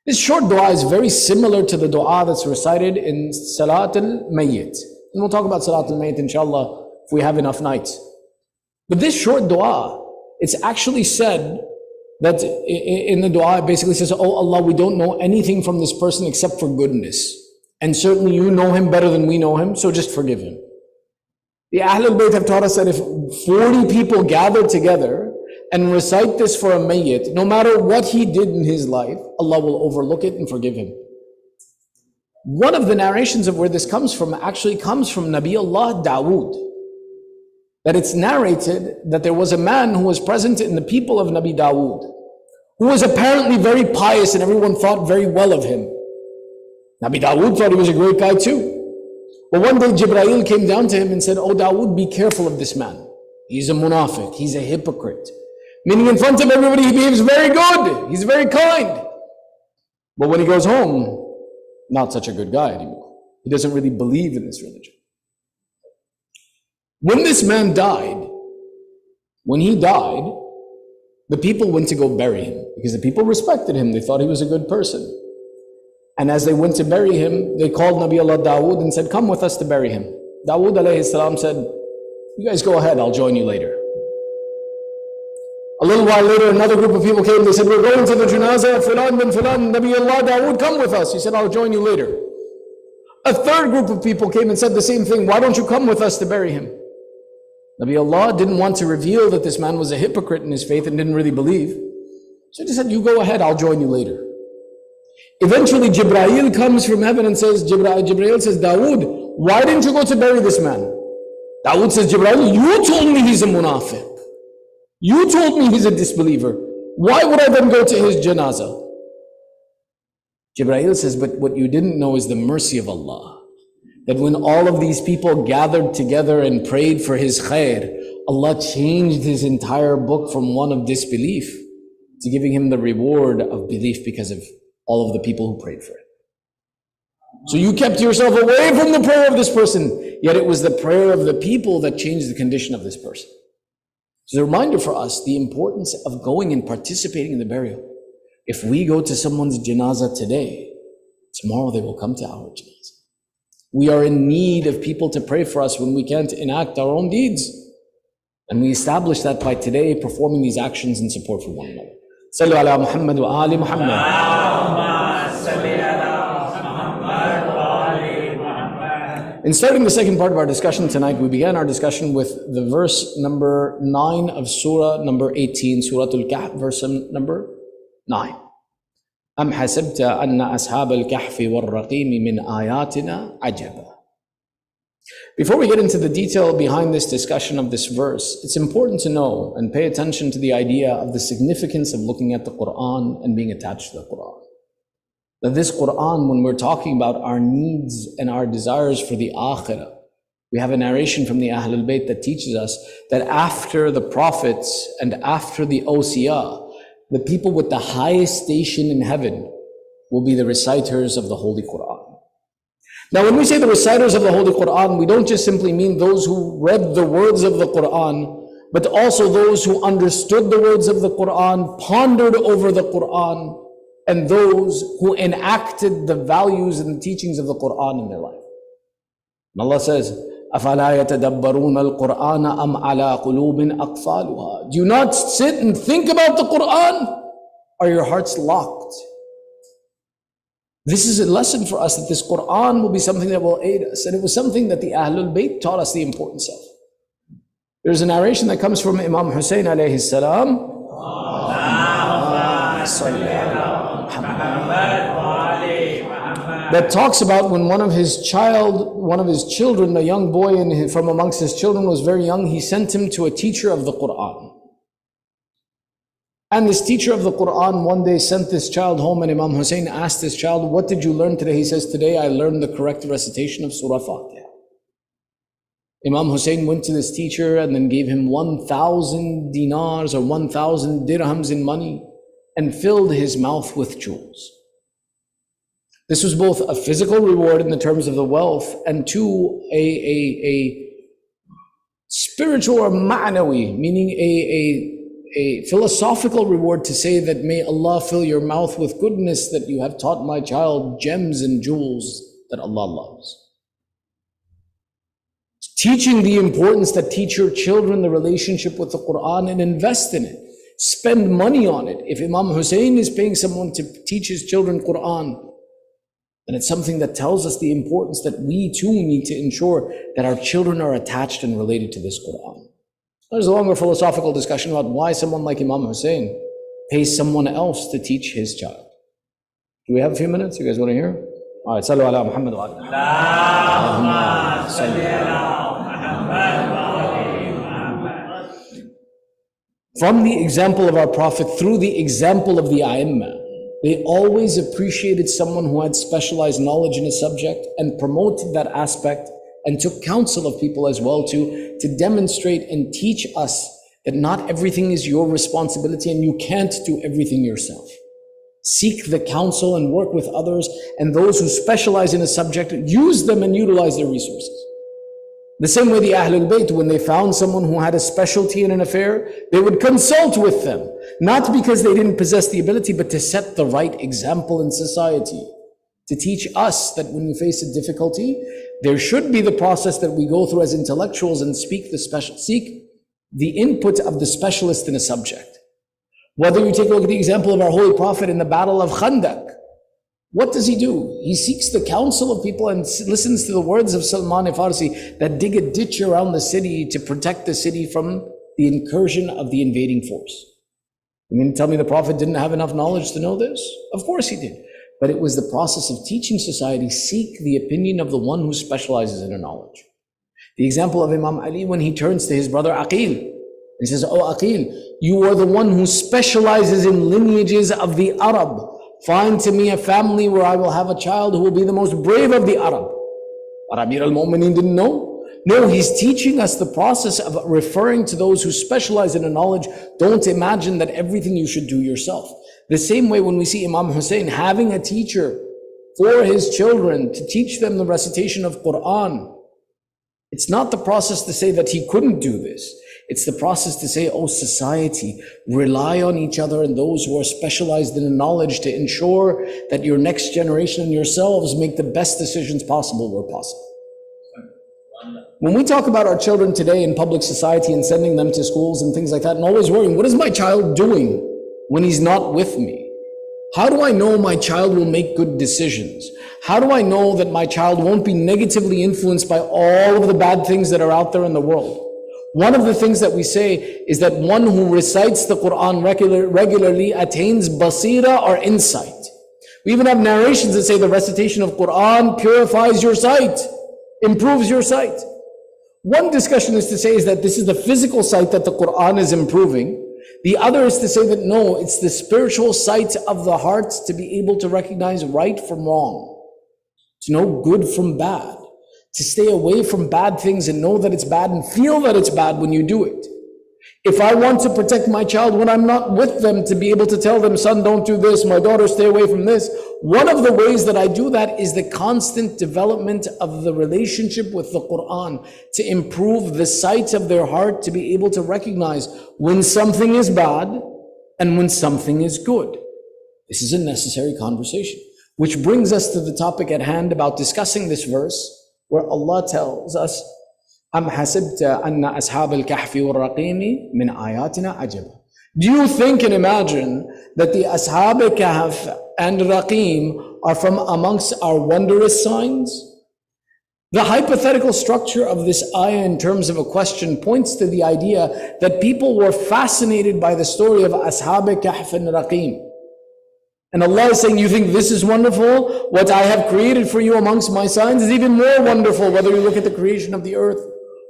This short dua is very similar to the dua that's recited in Salat al-Mayyit. And we'll talk about Salat al-Mayyit inshallah if we have enough nights. But this short dua, it's actually said that in the dua, it basically says, oh Allah, we don't know anything from this person except for goodness. And certainly you know him better than we know him, so just forgive him. The Ahlul Bayt have taught us that if 40 people gather together and recite this for a mayyit, no matter what he did in his life, Allah will overlook it and forgive him. One of the narrations of where this comes from actually comes from Nabi Allah Dawood. That it's narrated that there was a man who was present in the people of Nabi Dawood, who was apparently very pious and everyone thought very well of him. Nabi Dawood thought he was a great guy too. But one day Jibreel came down to him and said, oh Dawood, be careful of this man. He's a munafiq, he's a hypocrite. Meaning in front of everybody he behaves very good, he's very kind. But when he goes home, not such a good guy anymore. He doesn't really believe in this religion. When this man died, when he died, the people went to go bury him because the people respected him. They thought he was a good person. And as they went to bury him, they called Nabi Allah Dawood and said, come with us to bury him. Dawood alayhi salam said, you guys go ahead, I'll join you later. A little while later, another group of people came. They said, we're going to the janazah of Fulan bin Fulan. Nabi Allah Dawood, come with us. He said, I'll join you later. A third group of people came and said the same thing. Why don't you come with us to bury him? Nabi Allah didn't want to reveal that this man was a hypocrite in his faith and didn't really believe. So he said, you go ahead, I'll join you later. Eventually, Jibreel comes from heaven and says, Jibreel says, Dawood, why didn't you go to bury this man? Dawood says, Jibreel, you told me he's a munafiq. You told me he's a disbeliever. Why would I then go to his janazah? Jibreel says, but what you didn't know is the mercy of Allah. That when all of these people gathered together and prayed for his khair, Allah changed his entire book from one of disbelief to giving him the reward of belief because of all of the people who prayed for it. So you kept yourself away from the prayer of this person, yet it was the prayer of the people that changed the condition of this person. So it's a reminder for us the importance of going and participating in the burial. If we go to someone's janazah today, tomorrow they will come to our janazah. We are in need of people to pray for us when we can't enact our own deeds. And we establish that by today performing these actions in support for one another. Sallu ala Muhammad wa ali Muhammad. In starting the second part of our discussion tonight, we began our discussion with the verse number 9 of Surah number 18, Surah Al-Kahf, verse number 9. أَمْ حَسِبْتَ أَنَّ أَصْحَابَ الْكَحْفِ وَالرَّقِيمِ مِنْ آيَاتِنَا عَجَبًا. Before we get into the detail behind this discussion of this verse, it's important to know and pay attention to the idea of the significance of looking at the Quran and being attached to the Quran. that this Quran, when we're talking about our needs and our desires for the akhirah, we have a narration from the Ahlul Bayt that teaches us that after the prophets and after the awsiya, the people with the highest station in heaven will be the reciters of the Holy Quran. Now, when we say the reciters of the Holy Quran, we don't just simply mean those who read the words of the Quran, but also those who understood the words of the Quran, pondered over the Quran, and those who enacted the values and the teachings of the Quran in their life. And Allah says, أَفَلَا يَتَدَبَّرُونَ الْقُرْآنَ أَمْ عَلَىٰ قُلُوبٍ أَقْفَالُهَا. Do you not sit and think about the Quran? Are your hearts locked? This is a lesson for us, that this Quran will be something that will aid us. And it was something that the Ahlul Bayt taught us the importance of. There's a narration that comes from Imam Hussain alayhi salam, that talks about when one of his children, a young boy from amongst his children was very young, he sent him to a teacher of the Quran. And this teacher of the Quran one day sent this child home, and Imam Hussain asked this child, what did you learn today? He says, today I learned the correct recitation of Surah Fatiha. Imam Hussain went to this teacher and then gave him 1,000 dinars or 1,000 dirhams in money and filled his mouth with jewels. This was both a physical reward in the terms of the wealth, and two, a spiritual or ma'nawi, meaning a philosophical reward, to say that may Allah fill your mouth with goodness, that you have taught my child gems and jewels that Allah loves. Teaching the importance that teach your children the relationship with the Quran and invest in it. Spend money on it. If Imam Hussain is paying someone to teach his children Quran, then it's something that tells us the importance that we too need to ensure that our children are attached and related to this Quran. There's a longer philosophical discussion about why someone like Imam Hussain pays someone else to teach his child. Do we have a few minutes? You guys want to hear? All right, sallu ala Muhammad wa ala Muhammad. From the example of our Prophet, through the example of the A'imma, they always appreciated someone who had specialized knowledge in a subject and promoted that aspect, and took counsel of people as well to demonstrate and teach us that not everything is your responsibility and you can't do everything yourself. Seek the counsel and work with others, and those who specialize in a subject, use them and utilize their resources. The same way the Ahlul Bayt, when they found someone who had a specialty in an affair, they would consult with them, not because they didn't possess the ability, but to set the right example in society, to teach us that when we face a difficulty, there should be the process that we go through as intellectuals and seek the input of the specialist in a subject. Whether you take a look at the example of our Holy Prophet in the Battle of Khandaq, what does he do? He seeks the counsel of people and listens to the words of Salman Farsi that dig a ditch around the city to protect the city from the incursion of the invading force. You mean to tell me the Prophet didn't have enough knowledge to know this? Of course he did. But it was the process of teaching society, seek the opinion of the one who specializes in a knowledge. The example of Imam Ali when he turns to his brother Aqil, he says, "Oh Aqil, you are the one who specializes in lineages of the Arab. Find to me a family where I will have a child who will be the most brave of the Arab." But Amir al-Mu'mineen didn't know. No, he's teaching us the process of referring to those who specialize in a knowledge. Don't imagine that everything you should do yourself. The same way when we see Imam Hussain having a teacher for his children to teach them the recitation of Quran, it's not the process to say that he couldn't do this. It's the process to say, oh society, rely on each other and those who are specialized in knowledge to ensure that your next generation and yourselves make the best decisions possible where possible. When we talk about our children today in public society and sending them to schools and things like that, and always worrying, what is my child doing when he's not with me? How do I know my child will make good decisions? How do I know that my child won't be negatively influenced by all of the bad things that are out there in the world? One of the things that we say is that one who recites the Quran regularly attains basira or insight. We even have narrations that say the recitation of Quran purifies your sight, improves your sight. One discussion is to say is that this is the physical sight that the Quran is improving. The other is to say that no, it's the spiritual sight of the heart to be able to recognize right from wrong, to know good from bad, to stay away from bad things and know that it's bad and feel that it's bad when you do it. If I want to protect my child when I'm not with them, to be able to tell them, son, don't do this, my daughter, stay away from this. One of the ways that I do that is the constant development of the relationship with the Quran, to improve the sight of their heart, to be able to recognize when something is bad and when something is good. This is a necessary conversation, which brings us to the topic at hand about discussing this verse where Allah tells us, أَمْ حَسِبْتَ أَنَّ أَصْحَابَ الْكَهْفِ وَالرَّقِيمِ مِنْ آيَاتِنَا عَجَبًا. Do you think and imagine that the Ashab al-Kahf and Raqim are from amongst our wondrous signs? The hypothetical structure of this ayah in terms of a question points to the idea that people were fascinated by the story of Ashab al-Kahf and Raqim. And Allah is saying, you think this is wonderful? What I have created for you amongst my signs is even more wonderful, whether you look at the creation of the earth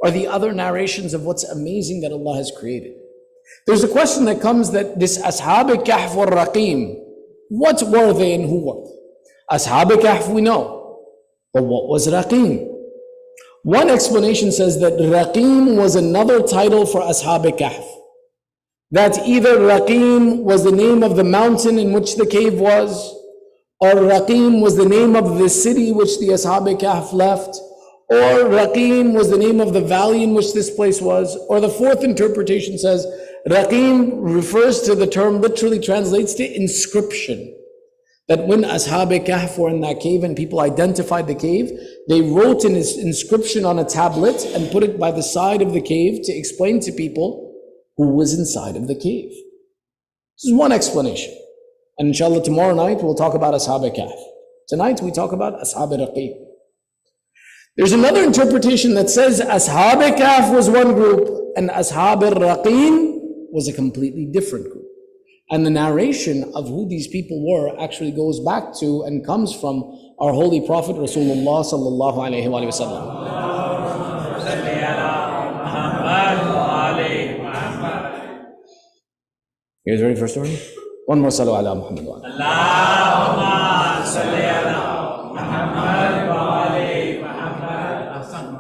or the other narrations of what's amazing that Allah has created. There's a question that comes that this Ashab al-Kahf wa Raqim, what were they and who were they? Ashab al-Kahf we know, but what was Raqim? One explanation says that Raqim was another title for Ashab al-Kahf. That either Raqim was the name of the mountain in which the cave was, or Raqim was the name of the city which the Ashab al-Kahf left, or Raqim was the name of the valley in which this place was, or the fourth interpretation says Raqim refers to the term, literally translates to inscription. That when Ashab al-Kahf were in that cave and people identified the cave, they wrote an inscription on a tablet and put it by the side of the cave to explain to people who was inside of the cave. This is one explanation. And inshallah tomorrow night we'll talk about Ashab al-Kahf. Tonight we talk about Ashab al-Raqim. There's another interpretation that says Ashab al-Kahf was one group and Ashab al-Raqim was a completely different group. And the narration of who these people were actually goes back to and comes from our holy Prophet Rasulullah sallallahu alayhi wa sallam. You guys ready for a story? One more salu ala Muhammad wa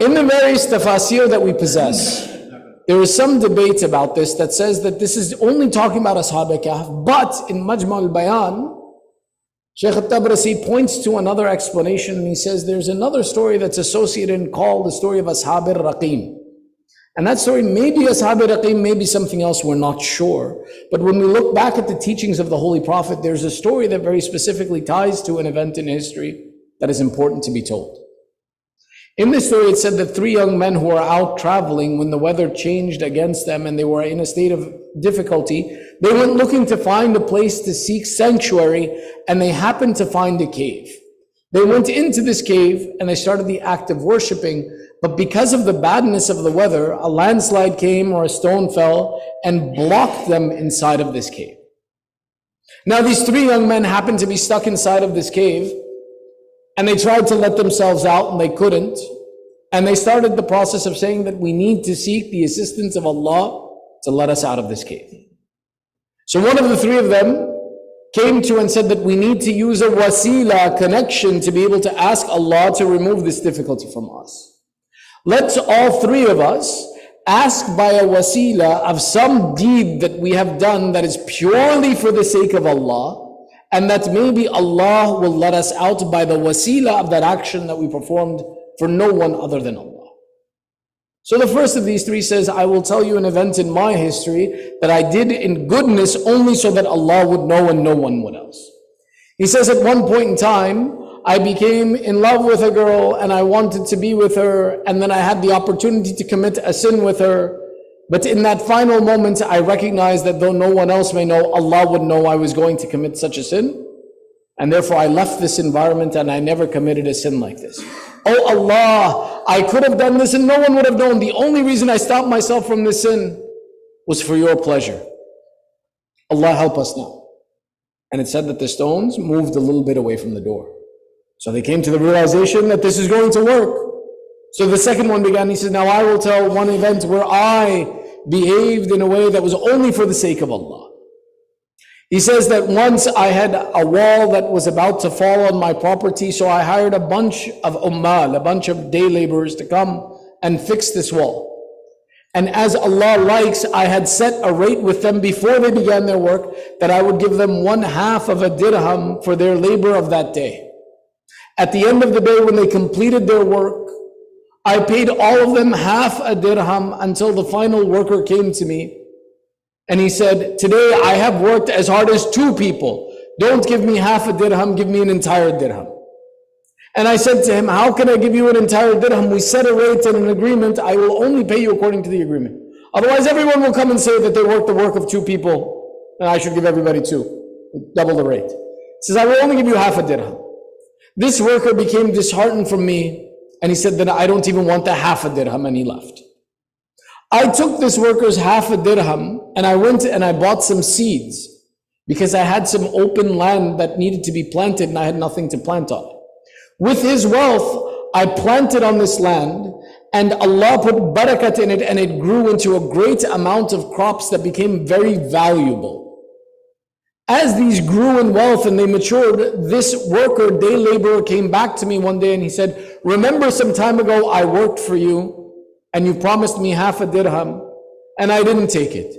In the various tafasir that we possess, there is some debate about this that says that this is only talking about Ashab al-Kahf, but in Majma' al-Bayan, Sheikh al-Tabrasi points to another explanation and he says there's another story that's associated and called the story of Ashab al-Raqim. And that story may be Ashab al-Raqim, may be something else, we're not sure. But when we look back at the teachings of the Holy Prophet, there's a story that very specifically ties to an event in history that is important to be told. In this story, it said that 3 young men who were out traveling when the weather changed against them and they were in a state of difficulty, they went looking to find a place to seek sanctuary and they happened to find a cave. They went into this cave and they started the act of worshiping, but because of the badness of the weather, a landslide came or a stone fell and blocked them inside of this cave. Now these 3 young men happened to be stuck inside of this cave and they tried to let themselves out and they couldn't. And they started the process of saying that we need to seek the assistance of Allah to let us out of this cave. So one of the 3 of them came to and said that we need to use a wasila, connection, to be able to ask Allah to remove this difficulty from us. Let's all 3 of us ask by a wasila of some deed that we have done that is purely for the sake of Allah, and that maybe Allah will let us out by the wasila of that action that we performed for no one other than Allah. So the first of these 3 says, I will tell you an event in my history that I did in goodness only so that Allah would know and no one would else. He says at one point in time, I became in love with a girl and I wanted to be with her, and then I had the opportunity to commit a sin with her. But in that final moment, I recognized that though no one else may know, Allah would know I was going to commit such a sin. And therefore I left this environment and I never committed a sin like this. Oh Allah, I could have done this and no one would have known. The only reason I stopped myself from this sin was for your pleasure. Allah help us now. And it said that the stones moved a little bit away from the door. So they came to the realization that this is going to work. So the second one began, he said, now I will tell one event where I behaved in a way that was only for the sake of Allah. He says that once I had a wall that was about to fall on my property, so I hired a bunch of ummal, a bunch of day laborers to come and fix this wall. And as Allah likes, I had set a rate with them before they began their work that I would give them 1/2 of a dirham for their labor of that day. At the end of the day, when they completed their work, I paid all of them 1/2 a dirham until the final worker came to me. And he said, today I have worked as hard as 2 people. Don't give me 1/2 a dirham, give me an entire dirham. And I said to him, how can I give you an entire dirham? We set a rate and an agreement. I will only pay you according to the agreement. Otherwise, everyone will come and say that they worked the work of 2 people, and I should give everybody 2, double the rate. He says, I will only give you 1/2 a dirham. This worker became disheartened from me, and he said that I don't even want the 1/2 a dirham, and he left. I took this worker's 1/2 a dirham, and I went and I bought some seeds, because I had some open land that needed to be planted, and I had nothing to plant on. With his wealth, I planted on this land, and Allah put barakat in it, and it grew into a great amount of crops that became very valuable. As these grew in wealth and they matured, this worker, day laborer, came back to me one day and he said, remember some time ago I worked for you, and you promised me 1/2 a dirham, and I didn't take it.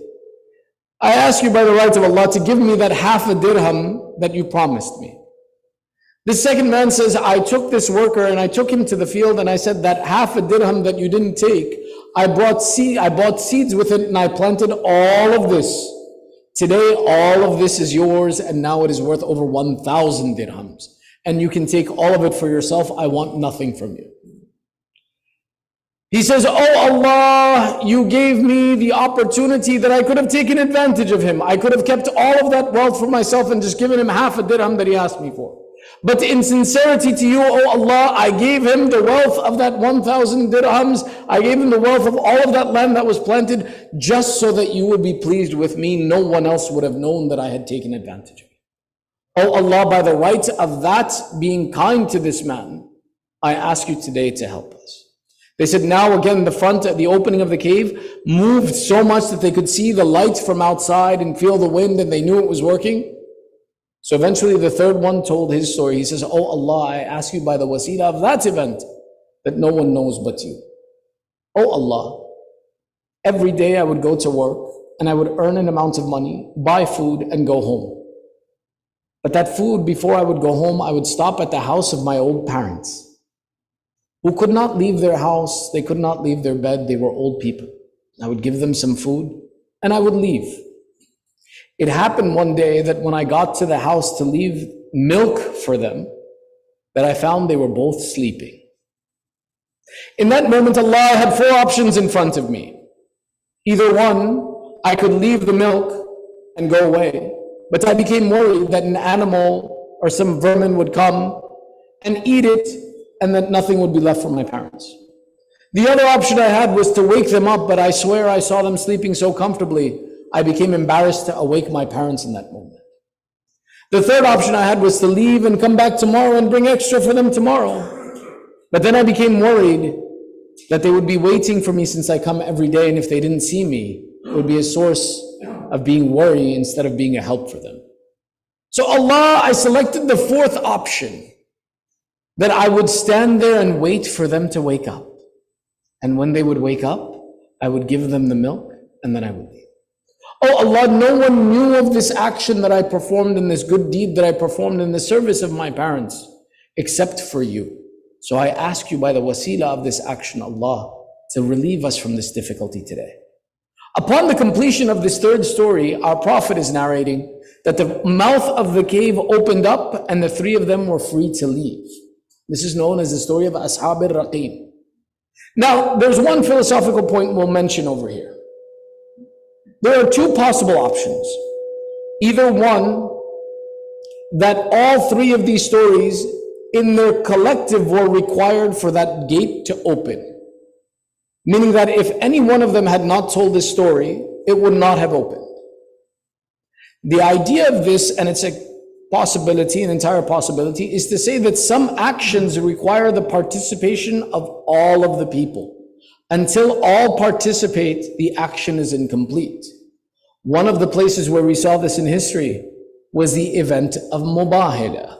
I ask you by the right of Allah to give me that 1/2 a dirham that you promised me. The second man says, I took this worker and I took him to the field, and I said that 1/2 a dirham that you didn't take, I bought seeds with it, and I planted all of this. Today, all of this is yours, and now it is worth over 1,000 dirhams. And you can take all of it for yourself. I want nothing from you. He says, oh Allah, you gave me the opportunity that I could have taken advantage of him. I could have kept all of that wealth for myself and just given him 1/2 a dirham that he asked me for. But in sincerity to you, oh Allah, I gave him the wealth of that 1,000 dirhams. I gave him the wealth of all of that land that was planted just so that you would be pleased with me. No one else would have known that I had taken advantage of you. Oh Allah, by the right of that being kind to this man, I ask you today to help us. They said now again the opening of the cave moved so much that they could see the light from outside and feel the wind, and they knew it was working. So eventually the third one told his story. He says, oh Allah, I ask you by the wasila of that event that no one knows but you. Oh Allah, every day I would go to work and I would earn an amount of money, buy food and go home. But that food, before I would go home, I would stop at the house of my old parents who could not leave their house. They could not leave their bed. They were old people. I would give them some food and I would leave. It happened one day that when I got to the house to leave milk for them, that I found they were both sleeping. In that moment, Allah had 4 options in front of me. Either one, I could leave the milk and go away, but I became worried that an animal or some vermin would come and eat it, and that nothing would be left for my parents. The other option I had was to wake them up, but I swear I saw them sleeping so comfortably, I became embarrassed to awake my parents in that moment. The third option I had was to leave and come back tomorrow and bring extra for them tomorrow. But then I became worried that they would be waiting for me since I come every day, and if they didn't see me, it would be a source of being worry instead of being a help for them. So Allah, I selected the 4th option, that I would stand there and wait for them to wake up. And when they would wake up, I would give them the milk, and then I would leave. Oh Allah, no one knew of this action that I performed and this good deed that I performed in the service of my parents, except for you. So I ask you by the wasila of this action, Allah, to relieve us from this difficulty today. Upon the completion of this 3rd story, our Prophet is narrating that the mouth of the cave opened up and the 3 of them were free to leave. This is known as the story of Ashab al-Raqim. Now, there's one philosophical point we'll mention over here. There are 2 possible options. Either one, that all 3 of these stories in their collective were required for that gate to open. Meaning that if any one of them had not told this story, it would not have opened. The idea of this, and it's a possibility, an entire possibility, is to say that some actions require the participation of all of the people. Until all participate, the action is incomplete. One of the places where we saw this in history was the event of Mubahila.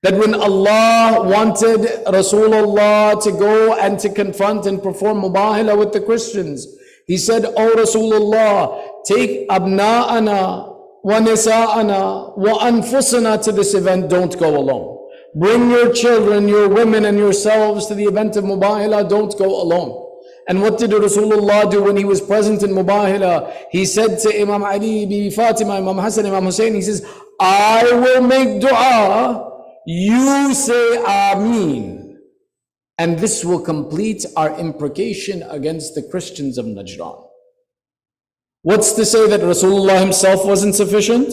That when Allah wanted Rasulullah to go and to confront and perform Mubahila with the Christians, He said, "O Rasulullah, take abna'ana wa nisa'ana wa anfusana to this event, don't go alone. Bring your children, your women and yourselves to the event of Mubahila, don't go alone." And what did Rasulullah do when he was present in Mubahila? He said to Imam Ali, Bibi Fatima, Imam Hassan, Imam Hussain, he says, "I will make dua, you say Ameen." And this will complete our imprecation against the Christians of Najran. What's to say that Rasulullah himself wasn't sufficient?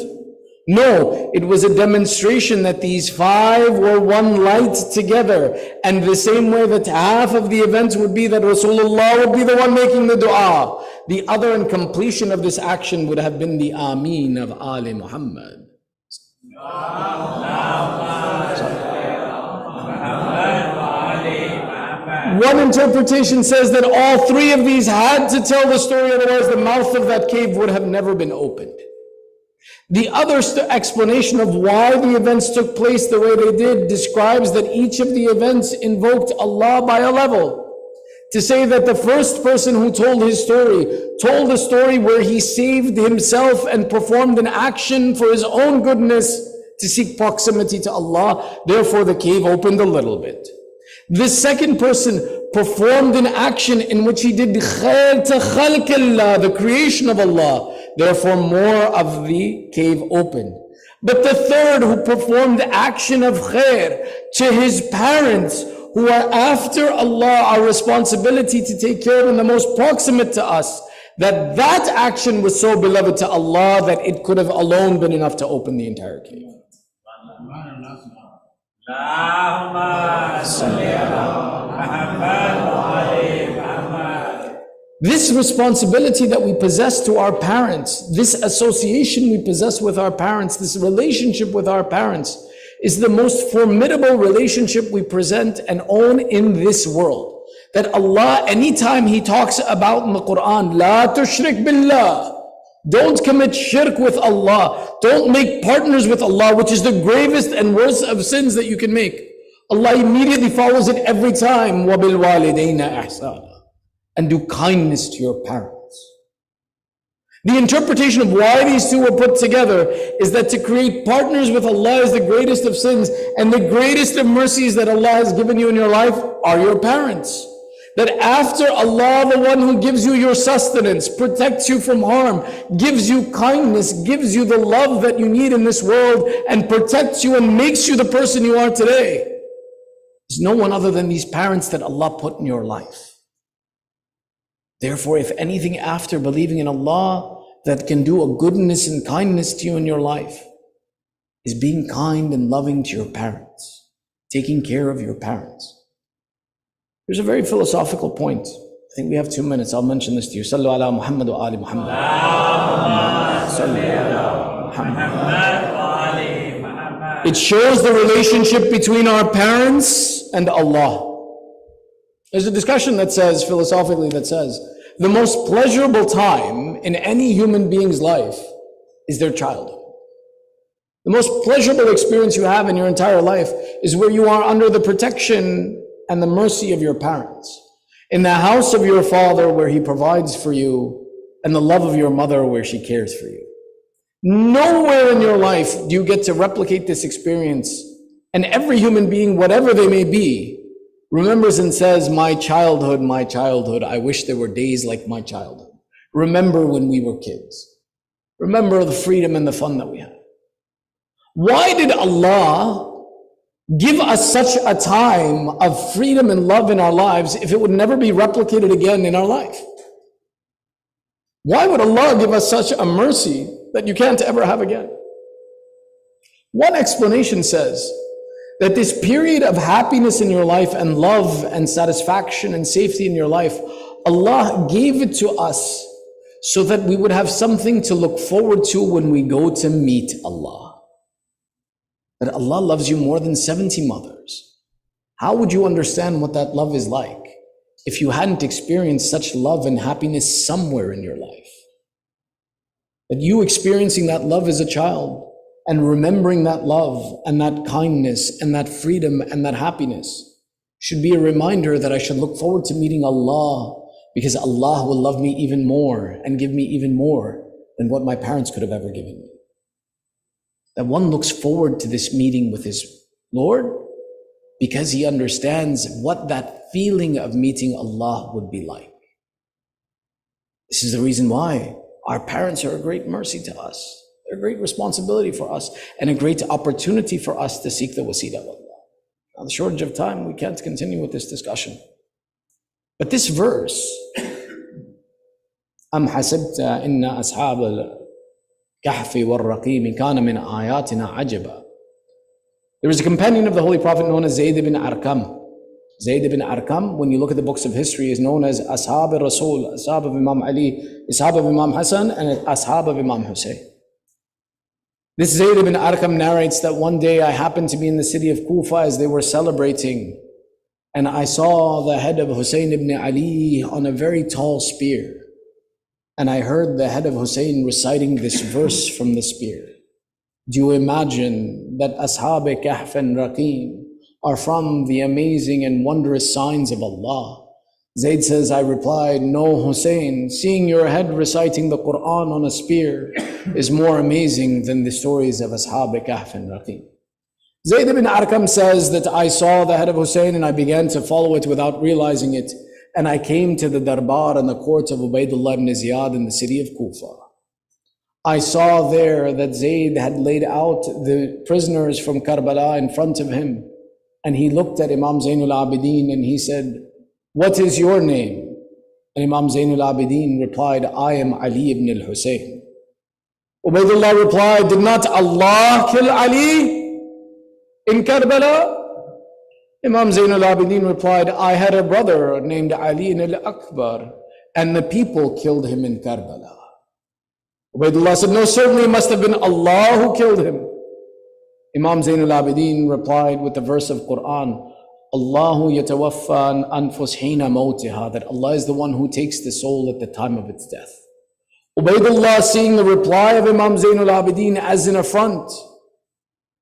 No, it was a demonstration that these five were one light together. And the same way that half of the events would be that Rasulullah would be the one making the dua, the other in completion of this action would have been the Ameen of Ali Muhammad. One interpretation says that all three of these had to tell the story, otherwise the mouth of that cave would have never been opened. The other explanation of why the events took place the way they did describes that each of the events invoked Allah by a level. To say that the first person who told his story told a story where he saved himself and performed an action for his own goodness to seek proximity to Allah, therefore the cave opened a little bit. The second person performed an action in which he did khair to khalqillah, the creation of Allah, therefore more of the cave opened. But the third who performed the action of khair to his parents, who are after Allah, our responsibility to take care of and the most proximate to us, that action was so beloved to Allah that it could have alone been enough to open the entire cave. This responsibility that we possess to our parents, this association we possess with our parents, this relationship with our parents, is the most formidable relationship we present and own in this world. That Allah, anytime He talks about in the Quran, La tushrik billah, don't commit shirk with Allah, don't make partners with Allah, which is the gravest and worst of sins that you can make. Allah immediately follows it every time, وَبِالْوَالِدَيْنَ إِحْسَانًا, and do kindness to your parents. The interpretation of why these two were put together is that to create partners with Allah is the greatest of sins, and the greatest of mercies that Allah has given you in your life are your parents. That after Allah, the one who gives you your sustenance, protects you from harm, gives you kindness, gives you the love that you need in this world, and protects you and makes you the person you are today, is no one other than these parents that Allah put in your life. Therefore, if anything after believing in Allah that can do a goodness and kindness to you in your life is being kind and loving to your parents, taking care of your parents. There's a very philosophical point. I think we have 2 minutes. I'll mention this to you. Sallu ala Muhammad wa ali Muhammad. It shows the relationship between our parents and Allah. There's a discussion that says, philosophically, that says, the most pleasurable time in any human being's life is their childhood. The most pleasurable experience you have in your entire life is where you are under the protection and the mercy of your parents, in the house of your father where he provides for you, and the love of your mother where she cares for you. Nowhere in your life do you get to replicate this experience, and every human being, whatever they may be, remembers and says, my childhood, I wish there were days like my childhood. Remember when we were kids. Remember the freedom and the fun that we had. Why did Allah give us such a time of freedom and love in our lives if it would never be replicated again in our life? Why would Allah give us such a mercy that you can't ever have again? One explanation says that this period of happiness in your life and love and satisfaction and safety in your life, Allah gave it to us so that we would have something to look forward to when we go to meet Allah. That Allah loves you more than 70 mothers. How would you understand what that love is like? if you hadn't experienced such love and happiness somewhere in your life. That you experiencing that love as a child and remembering that love and that kindness and that freedom and that happiness should be a reminder that I should look forward to meeting Allah, because Allah will love me even more and give me even more than what my parents could have ever given me. That one looks forward to this meeting with his Lord because he understands what that feeling of meeting Allah would be like. This is the reason why our parents are a great mercy to us. They're a great responsibility for us and a great opportunity for us to seek the wasila of Allah. On the shortage of time, we can't continue with this discussion. But this verse, أَمْ حَسِبْتَ إِنَّ أَصْحَابَ الْكَهْفِ وَالرَّقِيمِ كَانَ مِنْ آيَاتِنَا عَجَبًا. There was a companion of the Holy Prophet known as Zayd ibn Arqam. Zayd ibn Arqam, when you look at the books of history, is known as Ashab al-Rasul, Ashab of Imam Ali, Ashab of Imam Hassan, and Ashab of Imam Hussain. This Zayd ibn Arqam narrates that one day I happened to be in the city of Kufa as they were celebrating, and I saw the head of Hussain ibn Ali on a very tall spear. And I heard the head of Hussain reciting this verse from the spear. Do you imagine that Ashab Kahf and Raqim are from the amazing and wondrous signs of Allah? Zayd says, I replied, no, Hussain, seeing your head reciting the Quran on a spear is more amazing than the stories of Ashab Kahf and Raqim. Zayd ibn Arqam says that I saw the head of Hussain and I began to follow it without realizing it. And I came to the darbar and the court of Ubaydullah ibn Ziyad in the city of Kufa. I saw there that Zayd had laid out the prisoners from Karbala in front of him. And he looked at Imam Zainul Abidin and he said, what is your name? And Imam Zainul Abidin replied, I am Ali ibn al-Hussein. Ubaydullah replied, did not Allah kill Ali in Karbala? Imam Zainul Abidin replied, I had a brother named Ali al-Akbar, and the people killed him in Karbala. Ubaydullah said, no, certainly it must have been Allah who killed him. Imam Zainul Abidin replied with the verse of Quran, Allahu yatawaffa anfus hina mawtiha, that Allah is the one who takes the soul at the time of its death. Ubaydullah, seeing the reply of Imam Zainul Abidin as an affront,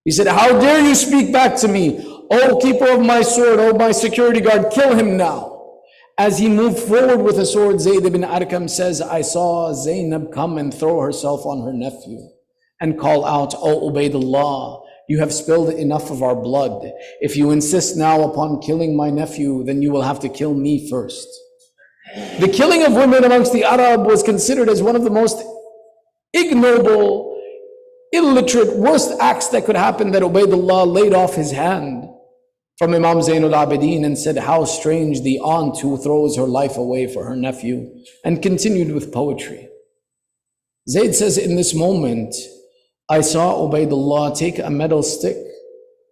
he said, how dare you speak back to me? O keeper of my sword, O my security guard, kill him now. As he moved forward with a sword, Zayd ibn Arqam says, I saw Zainab come and throw herself on her nephew and call out, O Ubaydullah, you have spilled enough of our blood. If you insist now upon killing my nephew, then you will have to kill me first. The killing of women amongst the Arab was considered as one of the most ignoble, illiterate, worst acts that could happen, that Ubaydullah laid off his hand from Imam Zainul Abidin and said, how strange the aunt who throws her life away for her nephew, and continued with poetry. Zayd says, in this moment, I saw Ubaydullah take a metal stick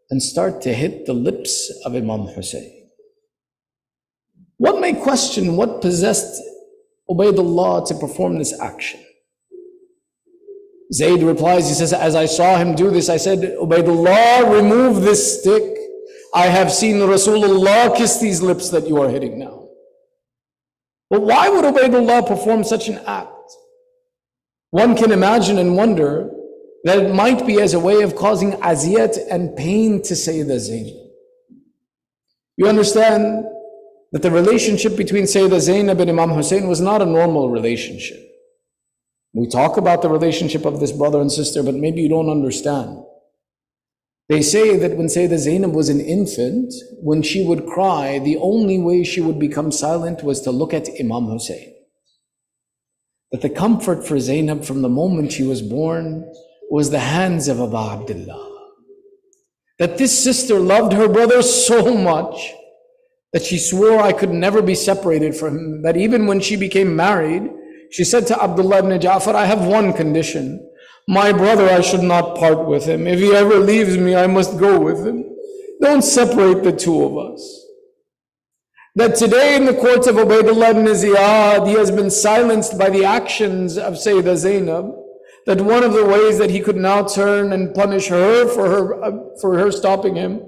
and start to hit the lips of Imam Hussain. One may question what possessed Ubaydullah to perform this action. Zayd replies, he says, as I saw him do this, I said, Ubaydullah, remove this stick. I have seen Rasulullah kiss these lips that you are hitting now. But why would Ubaydullah perform such an act? One can imagine and wonder that it might be as a way of causing aziyat and pain to Sayyidah Zainab. You understand that the relationship between Sayyidah Zainab and Imam Hussain was not a normal relationship. We talk about the relationship of this brother and sister, but maybe you don't understand. They say that when Sayyidah Zainab was an infant, when she would cry, the only way she would become silent was to look at Imam Hussain. That the comfort for Zainab from the moment she was born was the hands of Aba Abdullah. That this sister loved her brother so much that she swore, I could never be separated from him. That even when she became married, she said to Abdullah ibn Ja'far, I have one condition. My brother, I should not part with him. If he ever leaves me, I must go with him. Don't separate the two of us. That today in the courts of Ubaydullah ibn Ziyad, he has been silenced by the actions of Sayyidah Zainab. That one of the ways that he could now turn and punish her for her stopping him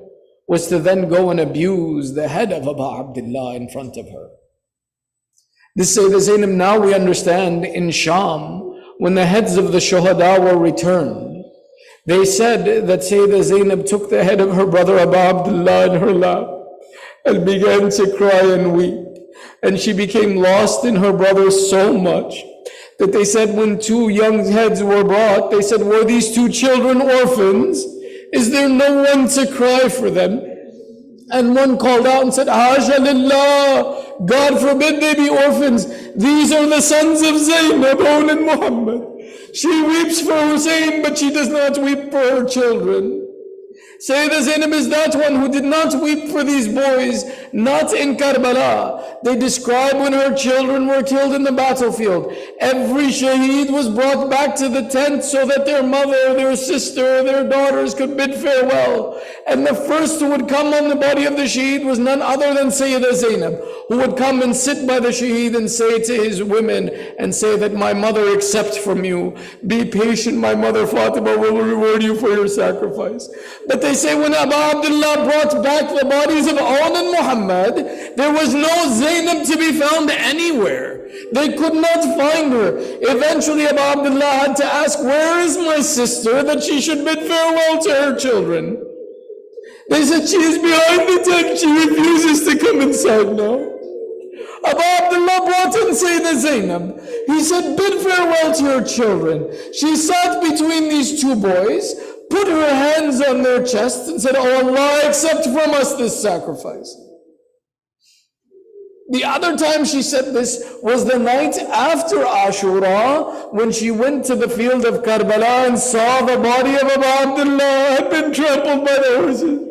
was to then go and abuse the head of Aba Abdullah in front of her. This Sayyidah Zainab, now we understand, in Sham, when the heads of the shuhada were returned, they said that Sayyidah Zainab took the head of her brother Abu Abdullah in her lap and began to cry and weep. And she became lost in her brother so much that they said when two young heads were brought, they said, were these two children orphans? Is there no one to cry for them? And one called out and said, Hasha lillah, God forbid they be orphans. These are the sons of Zainab, own and Muhammad. She weeps for Hussain, but she does not weep for her children. Sayyidah Zainab is that one who did not weep for these boys, not in Karbala. They describe when her children were killed in the battlefield. Every shaheed was brought back to the tent so that their mother, their sister, their daughters could bid farewell. And the first who would come on the body of the shaheed was none other than Sayyidah Zainab, who would come and sit by the shaheed and say to his women and say that my mother accepts from you. Be patient, my mother Fatima will reward you for your sacrifice. But they say when Abu Abdullah brought back the bodies of Aun and Muhammad, there was no Zainab to be found anywhere. They could not find her. Eventually Abu Abdullah had to ask, where is my sister, that she should bid farewell to her children? They said, she is behind the tent, she refuses to come inside now. Abu Abdullah brought in Sayyidah Zainab. He said, bid farewell to your children. She sat between these two boys, put her hands on their chests and said, oh Allah, accept from us this sacrifice. The other time she said this was the night after Ashura, when she went to the field of Karbala and saw the body of Abu Abdullah had been trampled by the horses.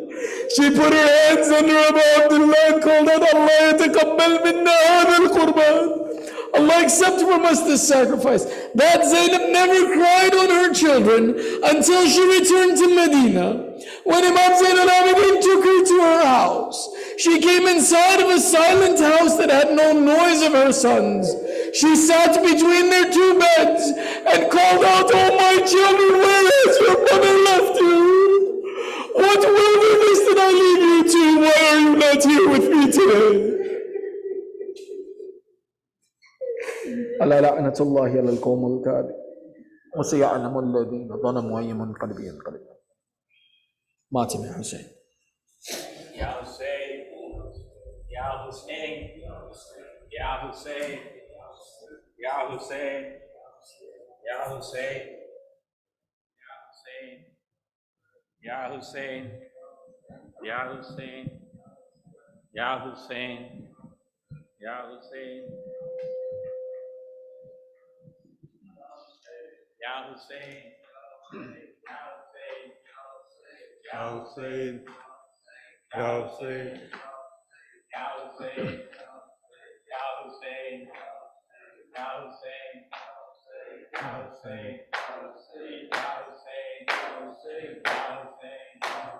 She put her hands under Abu Abdullah and called out, Allah yataqabbal minna hadha al-qurban. Allah accept from us this sacrifice. That Zainab never cried on her children until she returned to Medina. When Imam Zain al-Abidin took her to her house, she came inside of a silent house that had no noise of her sons. She sat between their two beds and called out, oh my children, where has your mother left you? What wilderness did I leave you to? Why are you not here with me today? ألا لعنة الله على القوم الكاذب وسيعلم الذين ظلموا أي منقلب ينقلب. Maatam and Hussain. Ya Hussain, Ya Hussain, Ya Hussain, Ya Hussain, Ya Hussain, Ya Hussain, Ya Hussain, Ya Hussain, Ya Hussain, Ya Hussain, Ya Hussain, Ya Hussain, Ya Hussain, Ya Hussain, Ya Hussain, Ya Hussain, Ya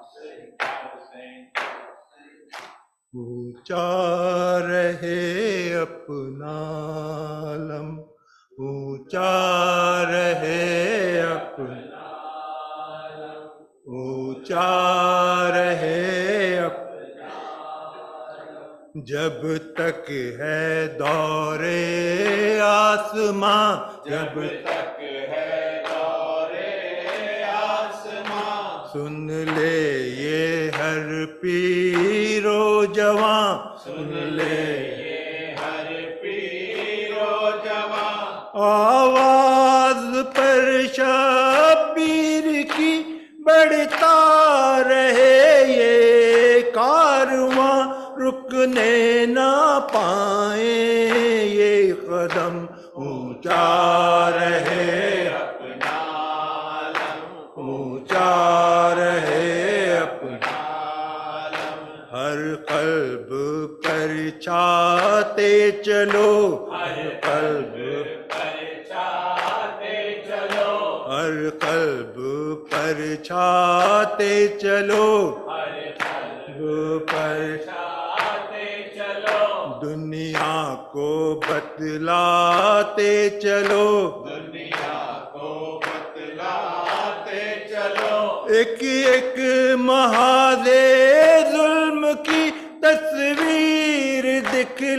Hussain, Ya Hussain. ऊंचा रहे अपना आलम, ऊंचा रहे अपना, ऊंचा रहे अपना, जब तक है दौरे आसमां, जब तक है दौरे आसमां, सुन ले ये हर पीरो जवां, सुन ले ये हर पीरो जवां, आवाज पर शब्बीर की बढ़ता रहे ये कारवां, रुकने ना पाए ये कदम, ऊंचा रहे अपना आलम, ऊंचा रहे अपना आलम, हर कल्ब पर छाते चलो, हर कल्ब पर छाते चलो, हर कल्ब पर छाते चलो, हर कल्ब पर छाते चलो, दुनिया को बतलाते चलो, दुनिया को बतलाते चलो, एक एक महादे जुल्म की तस्वीर दिखला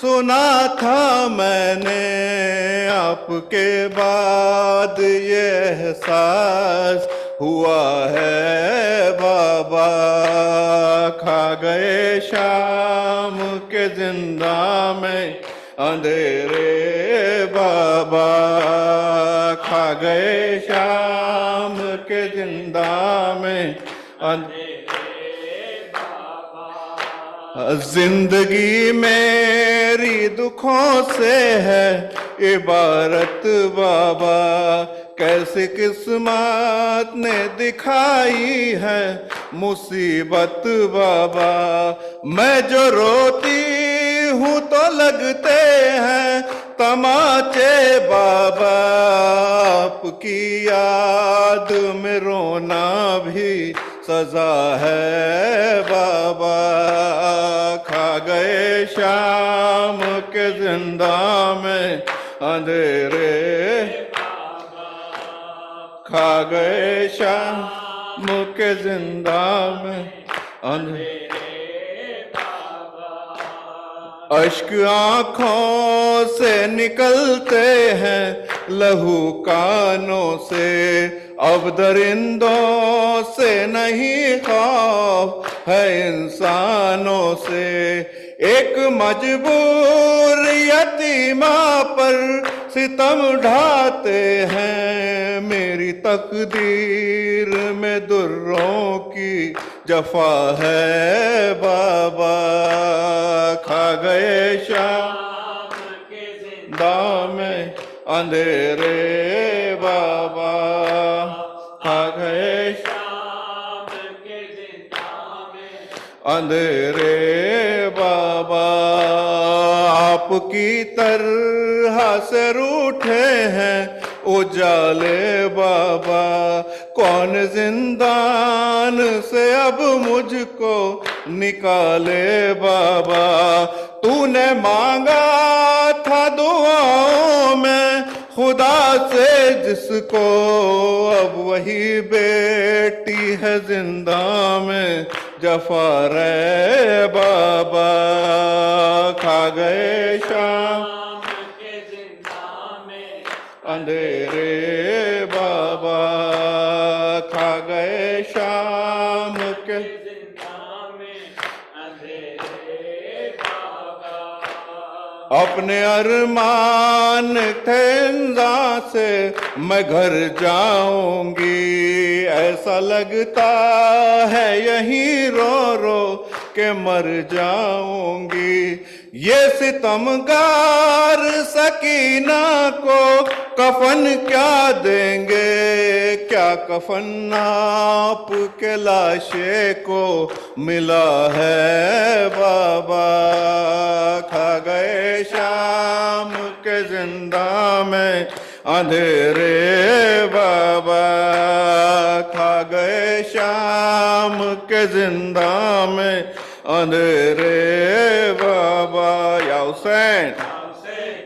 سنا تھا میں نے آپ کے بعد یہ احساس ہوا ہے بابا، کھا گئے شام کے زندہ میں اندھیرے بابا، کھا گئے شام کے زندہ میں اندھیرے بابا، زندگی میری دکھوں سے ہے عبارت بابا، کیسی قسمت نے دکھائی ہے مصیبت بابا، میں جو روتی ہوں تو لگتے ہیں تماچے بابا، آپ کی یاد میں رونا بھی سزا ہے بابا، کھا گئے شام کے زندہ میں اندھیرے، کھا گئے شام کے زندہ میں اندھیرے، اشک آنکھوں سے نکلتے ہیں لہو کانوں سے، اب درندوں سے نہیں خوف ہے انسانوں سے، ایک مجبور یتیمہ پر ستم ڈھاتے ہیں، میری تقدیر میں دروں کی جفا ہے بابا، کھا گئے شام کے زندہ میں اندھیرے بابا، کھا گئے شام کے زندہ میں اندھیرے بابا، آپ کی طرح سے روٹھے ہیں اجالے بابا، کون زندان سے اب مجھ کو نکالے بابا، تو نے مانگا تھا دعاؤں میں خدا سے جس کو، اب وہی بیٹی ہے زندہ میں جفا رے بابا، کھا گئے شام کے زندہ میں اندھیرے بابا، کھا گئے شام کے زندہ میں اندھیرے بابا، اپنے ارمان تھے انزا سے میں گھر جاؤں گی، ایسا لگتا ہے یہیں رو رو کے مر جاؤں گی، یہ ستمگار سکینہ کو کفن کیا دیں گے، کیا کفن آپ کے لاشے کو ملا ہے بابا، کھا گئے شام کے زندہ میں اندھیرے بابا، کھا گئے شام کے زندہ میں اندھیرے بابا، یا حسین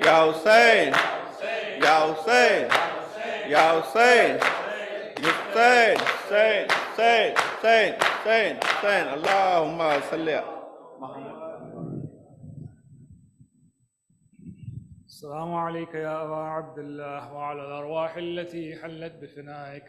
یا حسین یا حسین یا حسین حسین حسین حسین حسین حسین حسین، اللہم صلی السلام عليك يا أبا عبد الله وعلى الأرواح التي حلت بفنائك،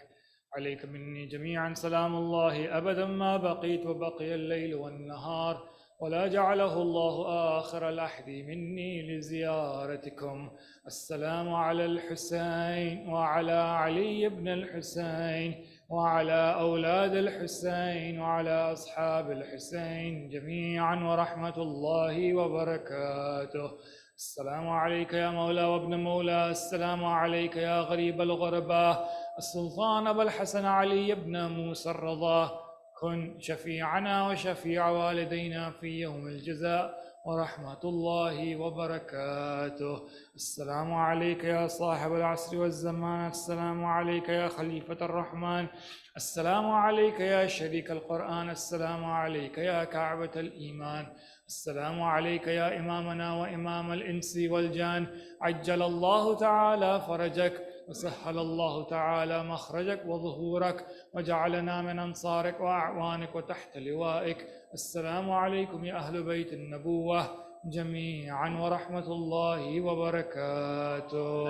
عليك مني جميعا سلام الله أبدا ما بقيت وبقي الليل والنهار، ولا جعله الله آخر العهد مني لزيارتكم. السلام على الحسين وعلى علي بن الحسين وعلى أولاد الحسين وعلى أصحاب الحسين جميعا ورحمة الله وبركاته. السلام عليك يا مولى وابن مولى، السلام عليك يا غريب الغرباء، السلطان أبا الحسن علي بن موسى الرضا، كن شفيعنا وشفيع والدينا في يوم الجزاء ورحمة الله وبركاته. السلام عليك يا صاحب العصر والزمان، السلام عليك يا خليفة الرحمن، السلام عليك يا شريك القرآن، السلام عليك يا كعبة الإيمان، السلام عليك يا إمامنا وإمام الإنس والجان، عجل الله تعالى فرجك وسهل الله تعالى مخرجك وظهورك، وجعلنا من أنصارك وأعوانك وتحت لوائك. السلام عليكم يا أهل بيت النبوة جميعا ورحمة الله وبركاته.